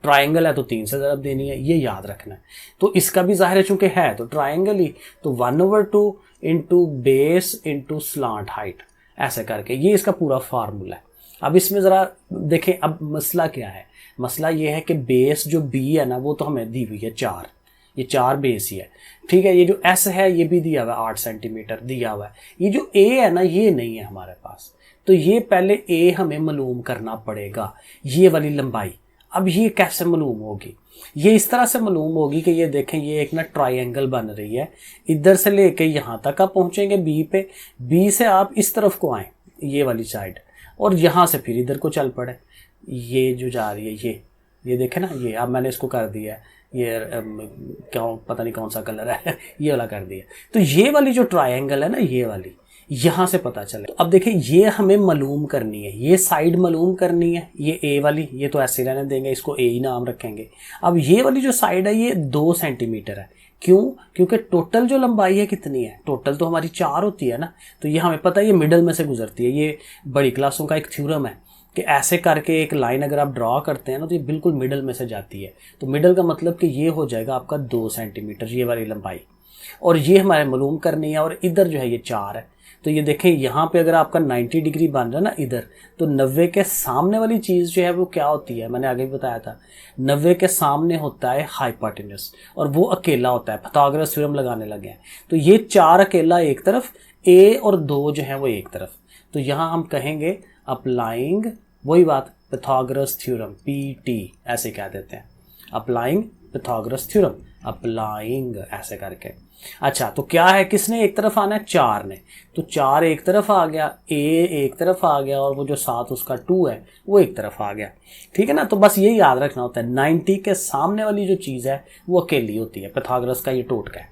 ट्राइंगल है तो 3 से ज़रब देनी है, ये याद रखना है। तो इसका भी ज़ाहिर है चूंकि है तो ट्राइंगल ही, तो 1/2 into base into slant height, ऐसे करके ये इसका पूरा फार्मूला है। अब इसमें ज़रा देखें, अब मसला क्या है, मसला ये है कि बेस जो बी है ना वो तो हमें दी हुई है 4, ये 4 बेस ही है। ठीक है, ये जो एस है ये भी दिया हुआ है 8 सेंटीमीटर दिया हुआ है। ये जो ए है ना ये नहीं है हमारे पास, तो ये पहले ए हमें मालूम करना पड़ेगा, ये वाली लंबाई। अब ये कैसे मालूम होगी, ये इस तरह से मालूम होगी कि ये देखें, ये एक ना ट्राइंगल बन रही है, इधर से लेके यहाँ तक आप पहुँचेंगे बी पे, बी से आप इस तरफ को आएँ ये वाली साइड, और यहाँ से फिर इधर को चल पड़े, ये जो जा रही है ये देखें ना, ये अब मैंने इसको कर दिया है, ये क्या पता नहीं कौन सा कलर है ये वाला कर दिया। तो ये वाली जो ट्राइंगल है ना, ये वाली यहाँ से पता चले। तो अब देखिए ये हमें मालूम करनी है, ये साइड मालूम करनी है, ये ए वाली, ये तो ऐसे रहने देंगे, इसको ए ही नाम रखेंगे। अब ये वाली जो साइड है ये 2 सेंटीमीटर है। क्यों? क्योंकि टोटल जो लंबाई है कितनी है, टोटल तो हमारी 4 होती है ना, तो ये हमें पता है ये मिडल में से गुजरती है। ये बड़ी क्लासों का एक थ्योरम है कि ऐसे करके एक लाइन अगर आप ड्रॉ करते हैं ना तो ये बिल्कुल मिडल में से जाती है। तो मिडल का मतलब कि ये हो जाएगा आपका 2 सेंटीमीटर ये वाली लंबाई, और ये हमारे मालूम करनी है। और इधर जो है ये 4 है, तो ये देखें यहाँ पे अगर आपका 90 डिग्री बन रहा है ना इधर, तो 90 के सामने वाली चीज़ जो है वो क्या होती है, मैंने आगे बताया था, 90 के सामने होता है हाइपोटेन्यूस, और वो अकेला होता है। पाइथागोरस थ्योरम लगाने लगे हैं, तो ये 4 अकेला एक तरफ, ए और 2 जो है वो एक तरफ। तो यहाँ हम कहेंगे अप्लाइंग, वही बात, पाइथागोरस थ्योरम, PT ऐसे कह देते हैं, अप्लाइंग पाइथागोरस थ्योरम, अप्लाइंग ऐसे करके। अच्छा, तो क्या है, किसने एक तरफ आना है, 4 ने, तो 4 एक तरफ आ गया, ए एक तरफ आ गया, और वो जो साथ उसका 2 है वो एक तरफ आ गया। ठीक है ना, तो बस ये याद रखना होता है, 90 के सामने वाली जो चीज़ है वो अकेली होती है। पाइथागोरस का ये टोटका है।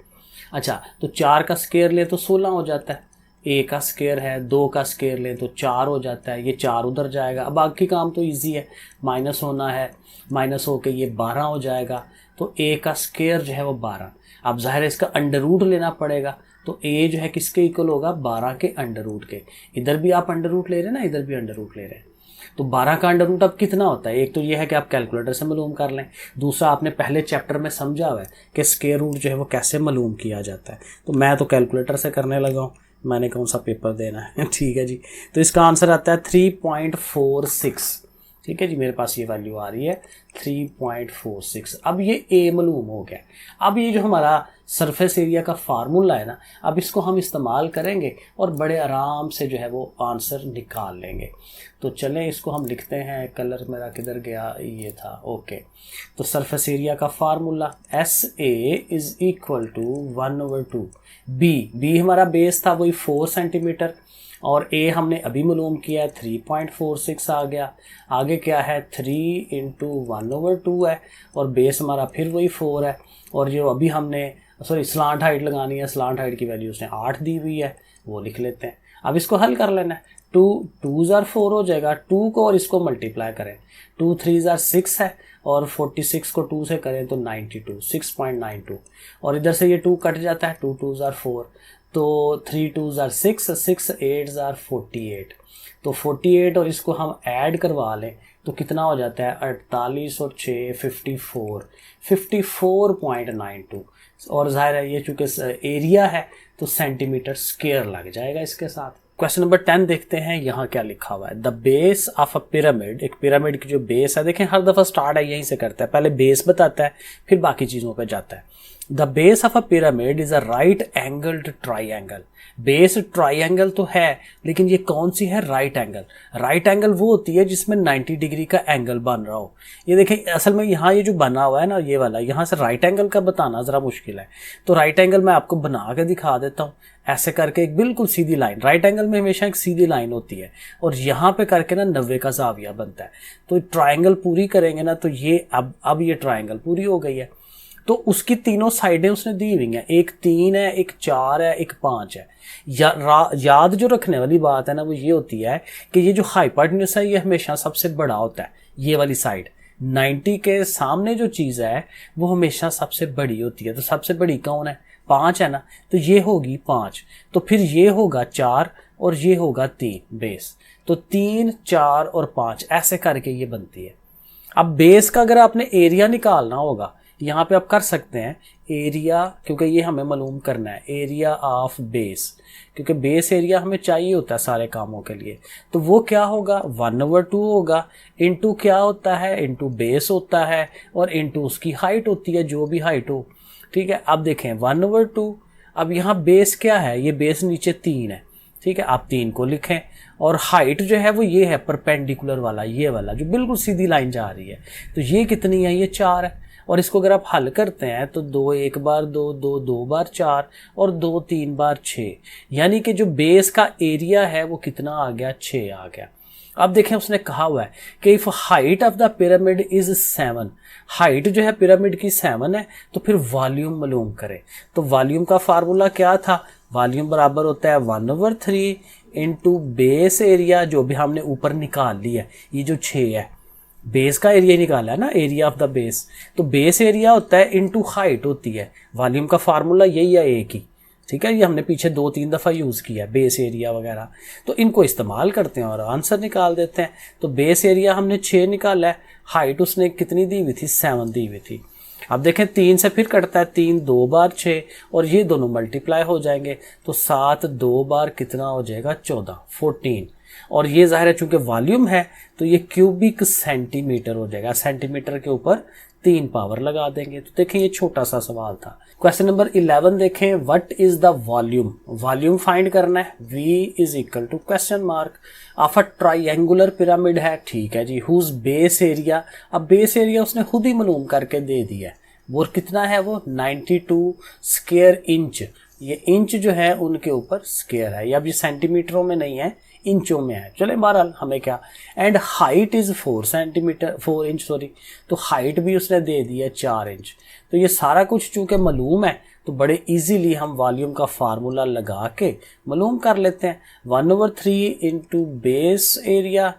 अच्छा, तो 4 का स्क्वायर ले तो 16 हो जाता है, ए का स्क्वायर है, 2 का स्क्वायर ले तो 4 हो जाता है, ये 4 उधर जाएगा। अब बाकी काम तो इजी है, माइनस होना है, माइनस होके ये 12 हो जाएगा, तो ए का स्क्वायर जो है वो 12। अब जाहिर है इसका अंडर रूट लेना पड़ेगा, तो ए जो है किसके इक्वल होगा, 12 के अंडर रूट के। इधर भी आप अंडर रूट ले रहे हैं ना, इधर भी अंडर रूट ले रहे हैं, तो 12 का अंडर रूट अब कितना होता है। एक तो ये है कि आप कैलकुलेटर से मालूम कर लें, दूसरा आपने पहले चैप्टर में समझा हुआ है कि स्क्वायर रूट जो है वो कैसे मालूम किया जाता है। तो मैं तो कैलकुलेटर से करने लगा हूँ, मैंने कौन सा पेपर देना है ठीक है जी। तो इसका आंसर आता है 3.46। ठीक है जी, मेरे पास ये वैल्यू आ रही है 3.46। अब ये ए मालूम हो गया। अब ये जो हमारा सरफेस एरिया का फार्मूला है ना, अब इसको हम इस्तेमाल करेंगे और बड़े आराम से जो है वो आंसर निकाल लेंगे। तो चलें इसको हम लिखते हैं, कलर मेरा किधर गया, ये था, ओके। तो सरफेस एरिया का formula SA is equal to 1/2 B हमारा बेस था वही 4 सेंटीमीटर, और ए हमने अभी मालूम किया है 3.46 आ गया। आगे क्या है, 3 × 1/2 है, और बेस हमारा फिर वही 4 है, और जो अभी हमने स्लांट हाइट लगानी है, स्लांट हाइट की वैल्यू उसने 8 दी हुई है, वो लिख लेते हैं। अब इसको हल कर लेना है, 2 2 * 4 हो जाएगा, 2 को और इसको मल्टीप्लाई करें, 2 3 * 6 है, और 46 को 2 से करें तो 92, 6.92, और इधर से ये 2 कट जाता है, 2 2 * 4, तो 3 2s are 6, 6 8s are 48। तो 48 और इसको हम ऐड करवा लें तो कितना हो जाता है 48 और 6 54.92। और जाहिर है ये चूँकि एरिया है तो सेंटीमीटर स्क्वायर लग जाएगा इसके साथ। क्वेश्चन नंबर 10 देखते हैं, यहाँ क्या लिखा हुआ है। The base of a pyramid, एक पिरामिड की जो बेस है, देखें हर दफ़ा स्टार्ट है यहीं से करता है, पहले बेस बताता है फिर बाकी चीज़ों पे जाता है। The base of a pyramid is a right angled triangle. Base triangle तो है लेकिन ये कौन सी है, राइट एंगल। राइट एंगल वो होती है जिसमें 90 डिग्री का एंगल बन रहा हो। ये देखें असल में यहाँ ये जो बना हुआ है ना ये वाला, यहाँ से राइट एंगल का बताना ज़रा मुश्किल है। तो राइट एंगल मैं आपको बना के दिखा देता हूँ। ऐसे करके एक बिल्कुल सीधी लाइन, राइट एंगल में हमेशा एक सीधी लाइन होती है और यहाँ पे करके ना 90 का जाविया बनता है। तो ट्राइंगल पूरी करेंगे ना तो ये अब ये ट्राइंगल पूरी हो गई है। तो उसकी तीनों साइडें उसने दी हुई हैं, एक 3 है, एक 4 है, एक 5 है। याद जो रखने वाली बात है ना वो ये होती है कि ये जो हाइपोटेन्यूस है ये हमेशा सबसे बड़ा होता है। ये वाली साइड 90 के सामने जो चीज़ है वो हमेशा सबसे बड़ी होती है। तो सबसे बड़ी कौन है, 5 है ना, तो ये होगी 5। तो फिर ये होगा 4 और ये होगा 3 बेस। तो 3 4 और 5 ऐसे करके ये बनती है। अब बेस का अगर आपने एरिया निकालना होगा यहाँ पे आप कर सकते हैं एरिया, क्योंकि ये हमें मालूम करना है एरिया ऑफ बेस, क्योंकि बेस एरिया हमें चाहिए होता है सारे कामों के लिए। तो वो क्या होगा 1/2 होगा, इंटू क्या होता है, इंटू बेस होता है और इंटू उसकी हाइट होती है जो भी हाइट हो। ठीक है, अब देखें 1/2। अब यहाँ बेस क्या है, ये बेस नीचे 3 है। ठीक है, आप 3 को लिखें और हाइट जो है वो ये है परपेंडिकुलर वाला, ये वाला जो बिल्कुल सीधी लाइन जा रही है। तो ये कितनी है, ये 4 है। और इसको अगर आप हल करते हैं तो 2 1 बार 2 2 2 बार 4 और 2 3 बार 6, यानी कि जो बेस का एरिया है वो कितना आ गया, 6 आ गया। अब देखें उसने कहा हुआ है कि if height of the pyramid is 7, height जो है पिरामिड की 7 है, तो फिर वॉल्यूम मालूम करें। तो वॉल्यूम का फार्मूला क्या था, वॉल्यूम बराबर होता है 1/3 इंटू बेस एरिया जो भी हमने ऊपर निकाल लिया है, ये जो 6 है बेस का एरिया निकाला है ना, एरिया ऑफ द बेस। तो बेस एरिया होता है इंटू हाइट होती है। वॉल्यूम का फार्मूला यही है एक ही। ठीक है, ये हमने पीछे 2-3 दफ़ा यूज़ किया बेस एरिया वगैरह, तो इनको इस्तेमाल करते हैं और आंसर निकाल देते हैं। तो बेस एरिया हमने 6 निकाला है, हाइट उसने कितनी दी हुई थी, 7 दी हुई थी। अब देखें 3 से फिर कटता है, 3 2 बार 6 और ये दोनों मल्टीप्लाई हो जाएंगे तो 7 2 बार कितना हो जाएगा, 14 और ये जाहिर है चूंकि वॉल्यूम है तो ये क्यूबिक सेंटीमीटर हो जाएगा। सेंटीमीटर के ऊपर 3 पावर लगा देंगे। तो देखें ये छोटा सा सवाल था। क्वेश्चन नंबर 11 देखें, what is the volume, volume find करना है। V is equal to question mark of a triangular pyramid है, ठीक है जी, हुज बेस एरिया। अब बेस एरिया उसने खुद ही मालूम करके दे दिया है, वो कितना है, वो 92 स्क्वायर इंच। ये इंच जो है उनके ऊपर स्क्वायर है, या अब ये सेंटीमीटरों में नहीं है, इंचों में है। चले बहरहाल हमें क्या, and height is 4 inch sorry. तो हाइट भी उसने दे दी है 4 इंच। तो ये सारा कुछ चूंकि मालूम है तो बड़े इजीली हम वॉल्यूम का फार्मूला लगा के मालूम कर लेते हैं। 1/3 इंटू बेस एरिया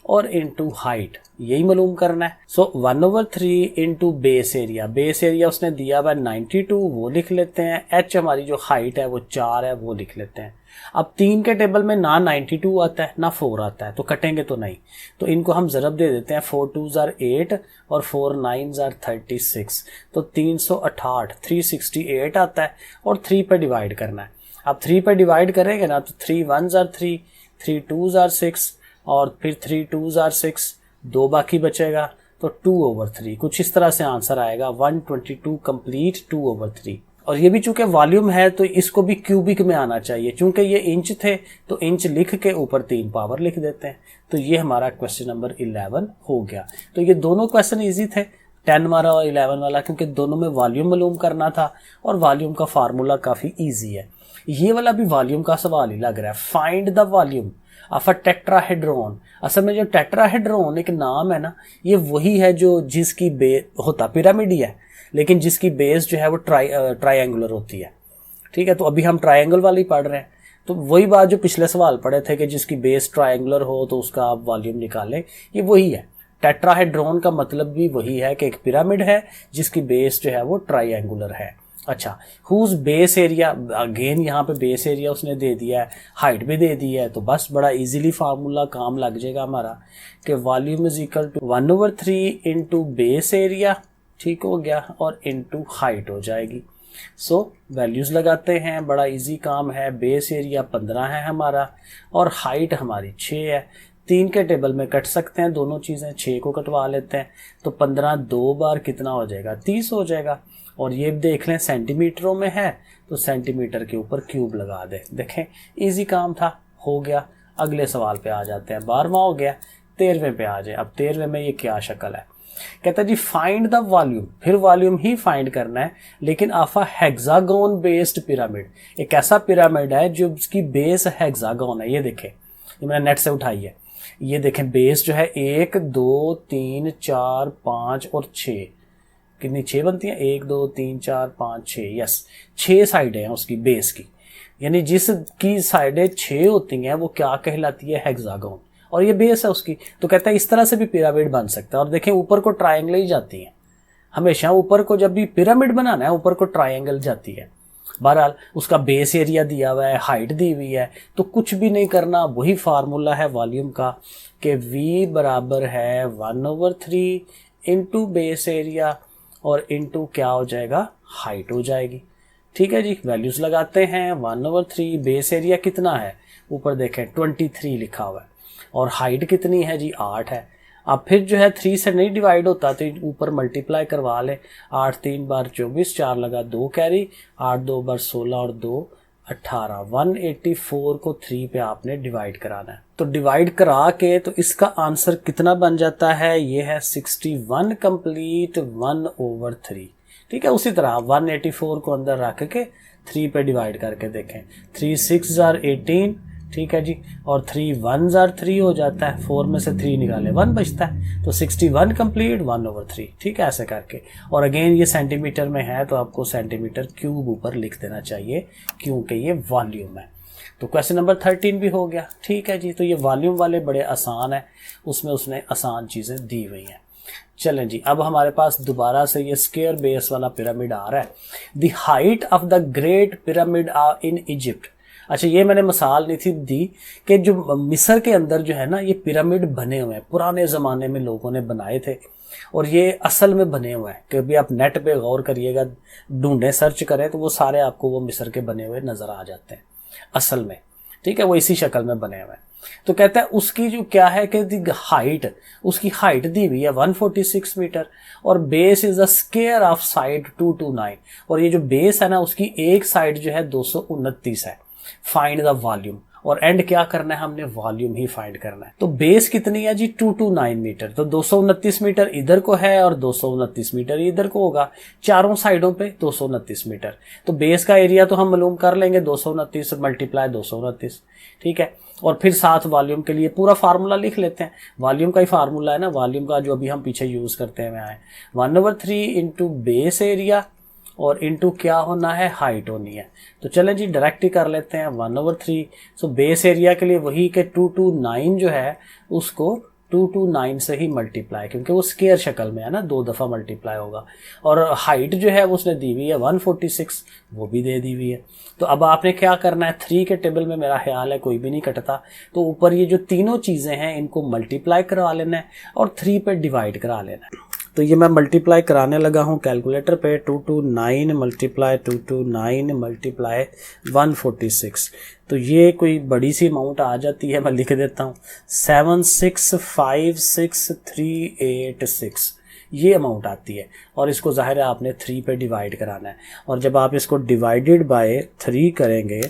और इंटू हाइट, यही मालूम करना है। सो 1/3 into base area, base area उसने दिया हुआ 92, वो लिख लेते हैं। एच हमारी जो हाइट है वो 4 है, वो लिख लेते हैं। अब 3 के टेबल में ना 92 आता है ना 4 आता है, तो कटेंगे तो नहीं, तो इनको हम ज़रब दे देते हैं। 4 2s are 8 और 4 9s are 36, तो 368 368 आता है और 3 पे डिवाइड करना है। अब 3 पे डिवाइड करेंगे ना तो 3 1s are 3, 3 2s are 6 और फिर 3 2s are 6, 2 बाकी बचेगा तो 2/3, कुछ इस तरह से आंसर आएगा 122 कंप्लीट 2/3। और ये भी चूंकि वॉल्यूम है तो इसको भी क्यूबिक में आना चाहिए, चूंकि ये इंच थे तो इंच लिख के ऊपर 3 पावर लिख देते हैं। तो ये हमारा क्वेश्चन नंबर 11 हो गया। तो ये दोनों क्वेश्चन इजी थे, 10 वाला और 11 वाला, क्योंकि दोनों में वॉल्यूम मालूम करना था और वॉल्यूम का फार्मूला काफ़ी ईजी है। ये वाला भी वॉल्यूम का सवाल ही लग रहा है, find the volume of a tetrahedron. असल में जो टेट्राहेड्रॉन एक नाम है ना, ये वही है जो जिसकी होता पिरामिड ही है, लेकिन जिसकी बेस जो है वो ट्रायंगुलर होती है। ठीक है, तो अभी हम ट्रायंगल वाली पढ़ रहे हैं, तो वही बात जो पिछले सवाल पढ़े थे कि जिसकी बेस ट्रायंगुलर हो तो उसका आप वॉल्यूम निकालें, ये वही है। टेट्राहेड्रॉन का मतलब भी वही है कि एक पिरामिड है जिसकी बेस जो है वो ट्रायंगुलर है। अच्छा, हुज बेस एरिया, अगेन यहाँ पे बेस एरिया उसने दे दिया है, हाइट भी दे दी है, तो बस बड़ा इजीली फार्मूला काम लग जाएगा हमारा कि volume is equal to 1/3 into base area, ठीक हो गया, और इंटू हाइट हो जाएगी। सो वैल्यूज़ लगाते हैं, बड़ा इजी काम है। बेस एरिया 15 है हमारा और हाइट हमारी 6 है। 3 के टेबल में कट सकते हैं दोनों चीज़ें, 6 को कटवा लेते हैं, तो 15 2 बार कितना हो जाएगा, 30 हो जाएगा। और ये देख लें सेंटीमीटरों में है तो सेंटीमीटर के ऊपर क्यूब लगा दे। देखें इजी काम था, हो गया। अगले सवाल पे आ जाते हैं, 12वां हो गया, 13वें पे आ जाए। अब 13वें में ये क्या शक्ल है, कहता है जी फाइंड द वॉल्यूम, फिर वॉल्यूम ही फाइंड करना है, लेकिन of a hexagon based pyramid. एक ऐसा पिरामिड है जो उसकी बेस हेक्सागोन है। ये देखें, ये मैंने नेट से उठाई है। ये देखें बेस जो है 1 2 3 4 5 और 6, कितनी 6 बनती हैं, 1 2 3 4 5 6, यस 6 साइडें हैं उसकी बेस की, यानी जिसकी साइडें 6 होती हैं वो क्या कहलाती है, हेक्सागोन, और ये बेस है उसकी। तो कहता है इस तरह से भी पिरामिड बन सकता है। और देखें ऊपर को ट्रायंगल ही जाती है हमेशा, ऊपर को जब भी पिरामिड बनाना है ऊपर को ट्रायंगल जाती है। बहरहाल उसका बेस एरिया दिया हुआ है, हाइट दी हुई है, तो कुछ भी नहीं करना, वही फार्मूला है वॉल्यूम का कि V बराबर है 1/3 इंटू बेस एरिया और इंटू क्या हो जाएगा, हाइट हो जाएगी। ठीक है जी, वैल्यूज लगाते हैं। 1/3 बेस एरिया कितना है, ऊपर देखें 23 लिखा हुआ है, और हाइट कितनी है जी, 8 है। अब फिर जो है 3 से नहीं डिवाइड होता तो ऊपर मल्टीप्लाई करवा ले। 8 3 बार 24, 4 लगा 2 कैरी, 8 2 बार 16 और 2 18। 184 को 3 पे आपने डिवाइड कराना है। तो डिवाइड करा के तो इसका आंसर कितना बन जाता है, ये है 61 कंप्लीट 1/3। ठीक है, उसी तरह 184 को अंदर रख के 3 पे डिवाइड करके देखें। 3 6 जार 18, ठीक है जी, और 3 1 जार 3 हो जाता है, 4 में से 3 निकाले 1 बचता है, तो 61 कंप्लीट 1/3। ठीक है, ऐसे करके। और अगेन ये सेंटीमीटर में है तो आपको सेंटीमीटर क्यूब ऊपर लिख देना चाहिए क्योंकि ये वॉल्यूम है। तो क्वेश्चन नंबर 13 भी हो गया। ठीक है जी, तो ये वॉल्यूम वाले बड़े आसान है, उसमें उसने आसान चीज़ें दी हुई हैं। चलें जी, अब हमारे पास दोबारा से ये स्क्वायर बेस वाला पिरामिड आ रहा है। The height of the great pyramid in Egypt. अच्छा, ये मैंने मिसाल नहीं थी दी कि जो मिस्र के अंदर जो है ना ये पिरामिड बने हुए हैं, पुराने ज़माने में लोगों ने बनाए थे और ये असल में बने हुए हैं। कभी आप नेट पे गौर करिएगा, ढूंढें, सर्च करें तो वो सारे आपको वो मिस्र के बने हुए नज़र आ जाते हैं असल में। ठीक है, वो इसी शक्ल में बने हुए हैं। तो कहता है उसकी जो क्या है कि हाइट, उसकी हाइट दी हुई है 146 मीटर और base is a square of side 229, और ये जो बेस है ना उसकी एक साइड जो है 229 है। फाइंड द वॉल्यूम, और एंड क्या करना है, हमने वॉल्यूम ही फाइंड करना है। तो बेस कितनी है जी, 229 मीटर, तो 229 मीटर इधर को है और 229 मीटर इधर को होगा, चारों साइडों पे 229 मीटर। तो बेस का एरिया तो हम मालूम कर लेंगे, 229 मल्टीप्लाई 229। ठीक है, और फिर साथ वॉल्यूम के लिए पूरा फार्मूला लिख लेते हैं। वॉल्यूम का ही फार्मूला है ना, वॉल्यूम का जो अभी हम पीछे यूज करते हैं आए 1/3 इंटू बेस एरिया और इंटू क्या होना है, हाइट होनी है। तो चलें जी डायरेक्ट ही कर लेते हैं 1/3। सो बेस एरिया के लिए वही के 229 जो है उसको 229 से ही मल्टीप्लाई, क्योंकि वो स्क्वायर शक्ल में है ना, 2 दफ़ा मल्टीप्लाई होगा। और हाइट जो है वो उसने दी हुई है 146, वो भी दे दी हुई है। तो अब आपने क्या करना है, 3 के टेबल में मेरा ख्याल है कोई भी नहीं कटता, तो ऊपर ये जो तीनों चीज़ें हैं इनको मल्टीप्लाई करा लेना है और 3 पे डिवाइड करा लेना है। तो ये मैं मल्टीप्लाई कराने लगा हूँ कैलकुलेटर पे। 229 मल्टीप्लाई 229 मल्टीप्लाई 146, तो ये कोई बड़ी सी अमाउंट आ जाती है, मैं लिख देता हूँ 7656386, ये अमाउंट आती है। और इसको जाहिर है आपने 3 पे डिवाइड कराना है, और जब आप इसको डिवाइडेड बाय 3 करेंगे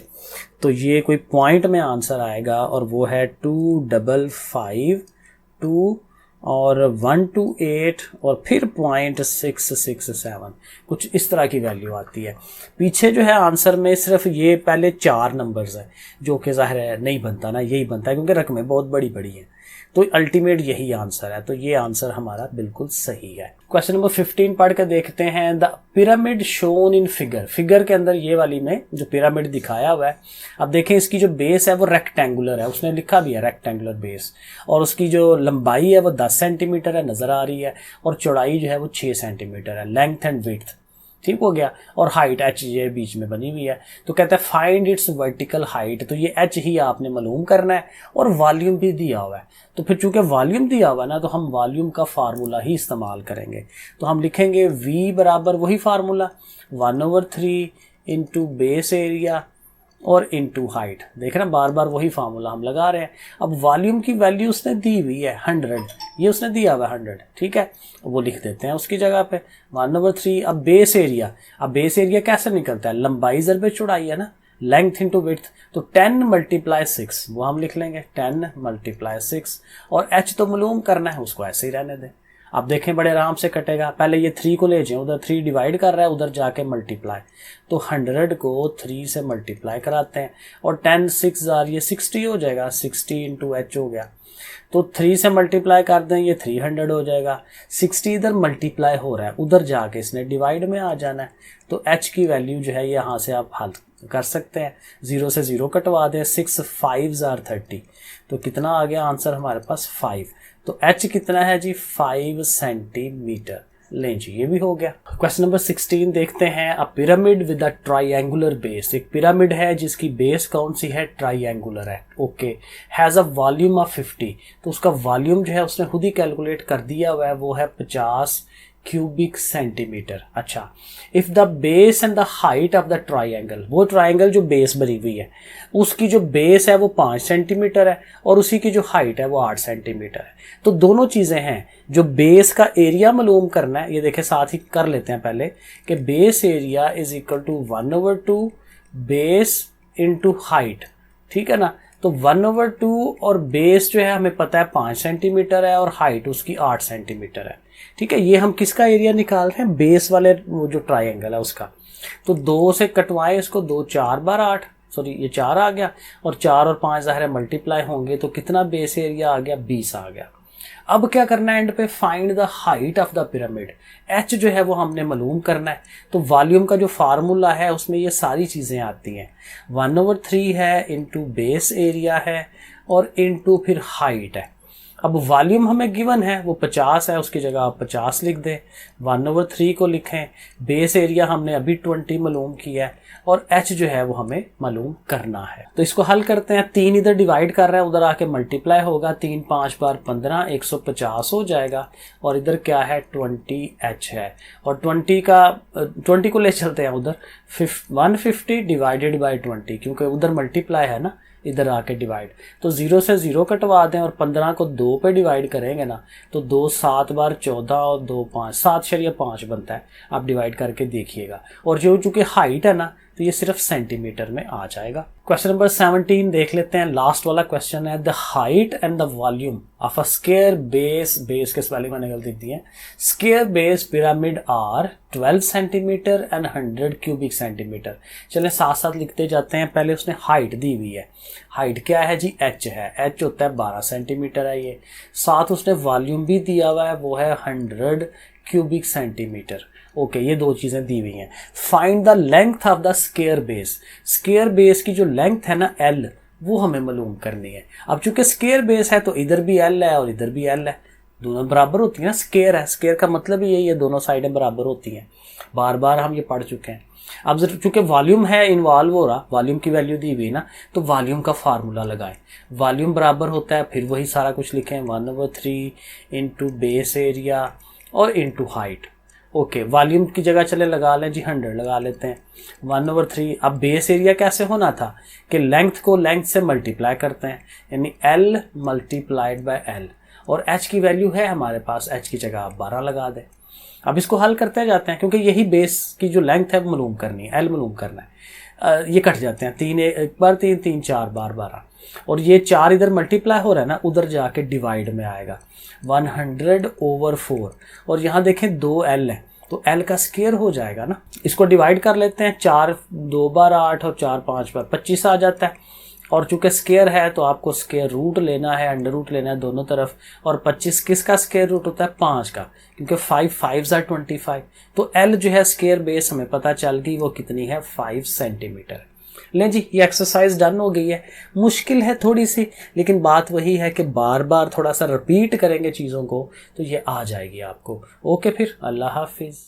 तो ये कोई पॉइंट में आंसर आएगा, और वो है 2552 और 128 और फिर 0.667, कुछ इस तरह की वैल्यू आती है। पीछे जो है आंसर में सिर्फ ये पहले 4 नंबर्स है, जो कि ज़ाहिर है नहीं बनता ना, यही बनता है क्योंकि रकमें बहुत बड़ी बड़ी हैं। तो अल्टीमेट यही आंसर है, तो ये आंसर हमारा बिल्कुल सही है। क्वेश्चन नंबर 15 पढ़ के देखते हैं। The pyramid shown in figure, figure के अंदर ये वाली में जो पिरामिड दिखाया हुआ है, अब देखें इसकी जो बेस है वो रेक्टेंगुलर है, उसने लिखा भी है रेक्टेंगुलर बेस, और उसकी जो लंबाई है वो 10 सेंटीमीटर है, नजर आ रही है, और चौड़ाई जो है वो 6 सेंटीमीटर है, लेंथ एंड विड्थ। ठीक हो गया। और हाइट h ये बीच में बनी हुई है, तो कहता है फाइंड इट्स वर्टिकल हाइट, तो ये h ही आपने मालूम करना है और वॉल्यूम भी दिया हुआ है। तो फिर चूंकि वॉल्यूम दिया हुआ है ना, तो हम वॉल्यूम का फार्मूला ही इस्तेमाल करेंगे। तो हम लिखेंगे v बराबर वही फार्मूला 1/3 इंटू बेस एरिया और इनटू हाइट। देख रहे हैं बार बार वही फार्मूला हम लगा रहे हैं। अब वॉल्यूम की वैल्यू उसने दी हुई है 100, ये उसने दिया हुआ है 100, ठीक है, वो लिख देते हैं उसकी जगह पे 1/3। अब बेस एरिया कैसे निकलता है, लंबाई ज़रबे चौड़ाई है ना, लेंथ इंटू विड्थ, तो 10 × 6 वो हम लिख लेंगे 10 × 6। और h तो मालूम करना है, उसको ऐसे ही रहने दें। अब देखें बड़े आराम से कटेगा। पहले ये 3 को ले जाएं, उधर 3 डिवाइड कर रहा है, उधर जाके मल्टीप्लाई, तो 100 को 3 से मल्टीप्लाई कराते हैं और 10 6 ये 60 हो जाएगा, 60 इंटू h हो गया। तो 3 से मल्टीप्लाई कर दें, ये 300 हो जाएगा। 60 इधर मल्टीप्लाई हो रहा है, उधर जाके इसने डिवाइड में आ जाना है। तो h की वैल्यू जो है यहाँ से आप हल कर सकते हैं, 0 से 0 कटवा दें, 6 5 30, तो कितना आ गया आंसर हमारे पास 5। तो h कितना है जी 5 सेंटीमीटर। लें जी ये भी हो गया। क्वेश्चन नंबर 16 देखते हैं। A pyramid with a triangular base, एक पिरामिड है जिसकी बेस कौन सी है, ट्राइंगुलर है, okay, has a volume of 50, तो उसका वॉल्यूम जो है उसने खुद ही कैलकुलेट कर दिया हुआ है, वो है 50 क्यूबिक सेंटीमीटर। अच्छा, if the base and the height of the triangle, वो ट्राइंगल जो बेस बनी हुई है उसकी जो बेस है वो 5 सेंटीमीटर है और उसी की जो हाइट है वो 8 सेंटीमीटर है। तो दोनों चीजें हैं, जो बेस का एरिया मालूम करना है, ये देखें साथ ही कर लेते हैं पहले कि base area is equal to 1/2 base into height, ठीक है ना। तो 1/2 और बेस जो है हमें पता है 5 सेंटीमीटर है और हाइट उसकी 8 सेंटीमीटर है, ठीक है। ये हम किसका एरिया निकाल रहे हैं, बेस वाले वो जो ट्राइंगल है उसका। तो 2 से कटवाएं इसको, 2 4 बार 8, सॉरी ये 4 आ गया और 4 और 5 ज़ाहिर है मल्टीप्लाई होंगे, तो कितना बेस एरिया आ गया 20 आ गया। अब क्या करना है एंड पे, find the height of the pyramid, h जो है वो हमने मालूम करना है। तो वॉल्यूम का जो फार्मूला है उसमें ये सारी चीज़ें आती हैं, 1/3 है इंटू बेस एरिया है और इंटू फिर हाइट है। अब वॉल्यूम हमें गिवन है वो 50 है, उसकी जगह आप 50 लिख दें, 1/3 को लिखें, बेस एरिया हमने अभी 20 मालूम किया है और h जो है वो हमें मालूम करना है। तो इसको हल करते हैं, 3 इधर डिवाइड कर रहा है, उधर आके मल्टीप्लाई होगा, 3 5 बार 15, 150 हो जाएगा और इधर क्या है 20h है और 20 को ले चलते हैं उधर, 150 डिवाइडेड बाई 20, क्योंकि उधर मल्टीप्लाई है ना, इधर आके डिवाइड, तो 0 से 0 कटवा दें और 15 को 2 पे डिवाइड करेंगे ना, तो 2 7 बार 14 और 2 5, 7/5 बनता है। आप डिवाइड करके देखिएगा। और जो चूंकि हाइट है ना, तो ये सिर्फ सेंटीमीटर में आ जाएगा। क्वेश्चन नंबर 17 देख लेते हैं, लास्ट वाला क्वेश्चन है। The height and the volume of a square base के स्पेलिंग मैंने गलती दी है, square base pyramid are 12 centimetre and 100 cubic centimetre. चलें साथ साथ लिखते जाते हैं। पहले उसने हाइट दी हुई है, हाइट क्या है जी h है, h होता है 12 सेंटीमीटर है ये, साथ उसने वॉल्यूम भी दिया हुआ है वो है 100 क्यूबिक सेंटीमीटर, ओके, ये दो चीजें दी हुई हैं। Find the length of the square base, square base की जो लेंथ है ना L, वो हमें मालूम करनी है। अब चूंकि स्क्वायर बेस है तो इधर भी L है और इधर भी L है, दोनों बराबर होती हैं ना, स्क्वायर है, स्क्वायर का मतलब ही यही है दोनों साइडें बराबर होती हैं, बार बार हम ये पढ़ चुके हैं। अब चूंकि वॉल्यूम है इन्वॉल्व हो रहा, वॉल्यूम की वैल्यू दी हुई ना, तो वॉल्यूम का फार्मूला लगाएं, वॉल्यूम बराबर होता है, फिर वही सारा कुछ लिखें 1/3 इंटू बेस एरिया और इंटू हाइट, ओके। वॉल्यूम की जगह चले लगा लें जी 100 लगा लेते हैं, 1/3। अब बेस एरिया कैसे होना था कि लेंथ को लेंथ से मल्टीप्लाई करते हैं, यानी L मल्टीप्लाइड बाय L, और h की वैल्यू है हमारे पास, h की जगह आप 12 लगा दें। अब इसको हल करते जाते हैं क्योंकि यही बेस की जो लेंथ है वो मालूम करनी है, L मालूम करना है। ये कट जाते हैं, 3 एक बार 3 3 4 बार 12, और ये 4 इधर मल्टीप्लाई हो रहा है ना, उधर जाके डिवाइड में आएगा 100/4, और यहाँ देखें 2L है तो L का स्क्वायर हो जाएगा ना। इसको डिवाइड कर लेते हैं, 4 2 बार 8 और 4 5 बार 25 आ जाता है, और चूंकि स्क्वायर है तो आपको स्क्वायर रूट लेना है, अंडर रूट लेना है दोनों तरफ, और 25 किसका स्क्वायर रूट होता है 5 का, क्योंकि 5 5 25, तो L जो है स्क्वायर बेस हमें पता चल गई वो कितनी है 5 सेंटीमीटर। लें जी ये एक्सरसाइज डन हो गई है। मुश्किल है थोड़ी सी, लेकिन बात वही है कि बार बार थोड़ा सा रिपीट करेंगे चीज़ों को तो ये आ जाएगी आपको। ओके फिर, अल्लाह हाफिज़।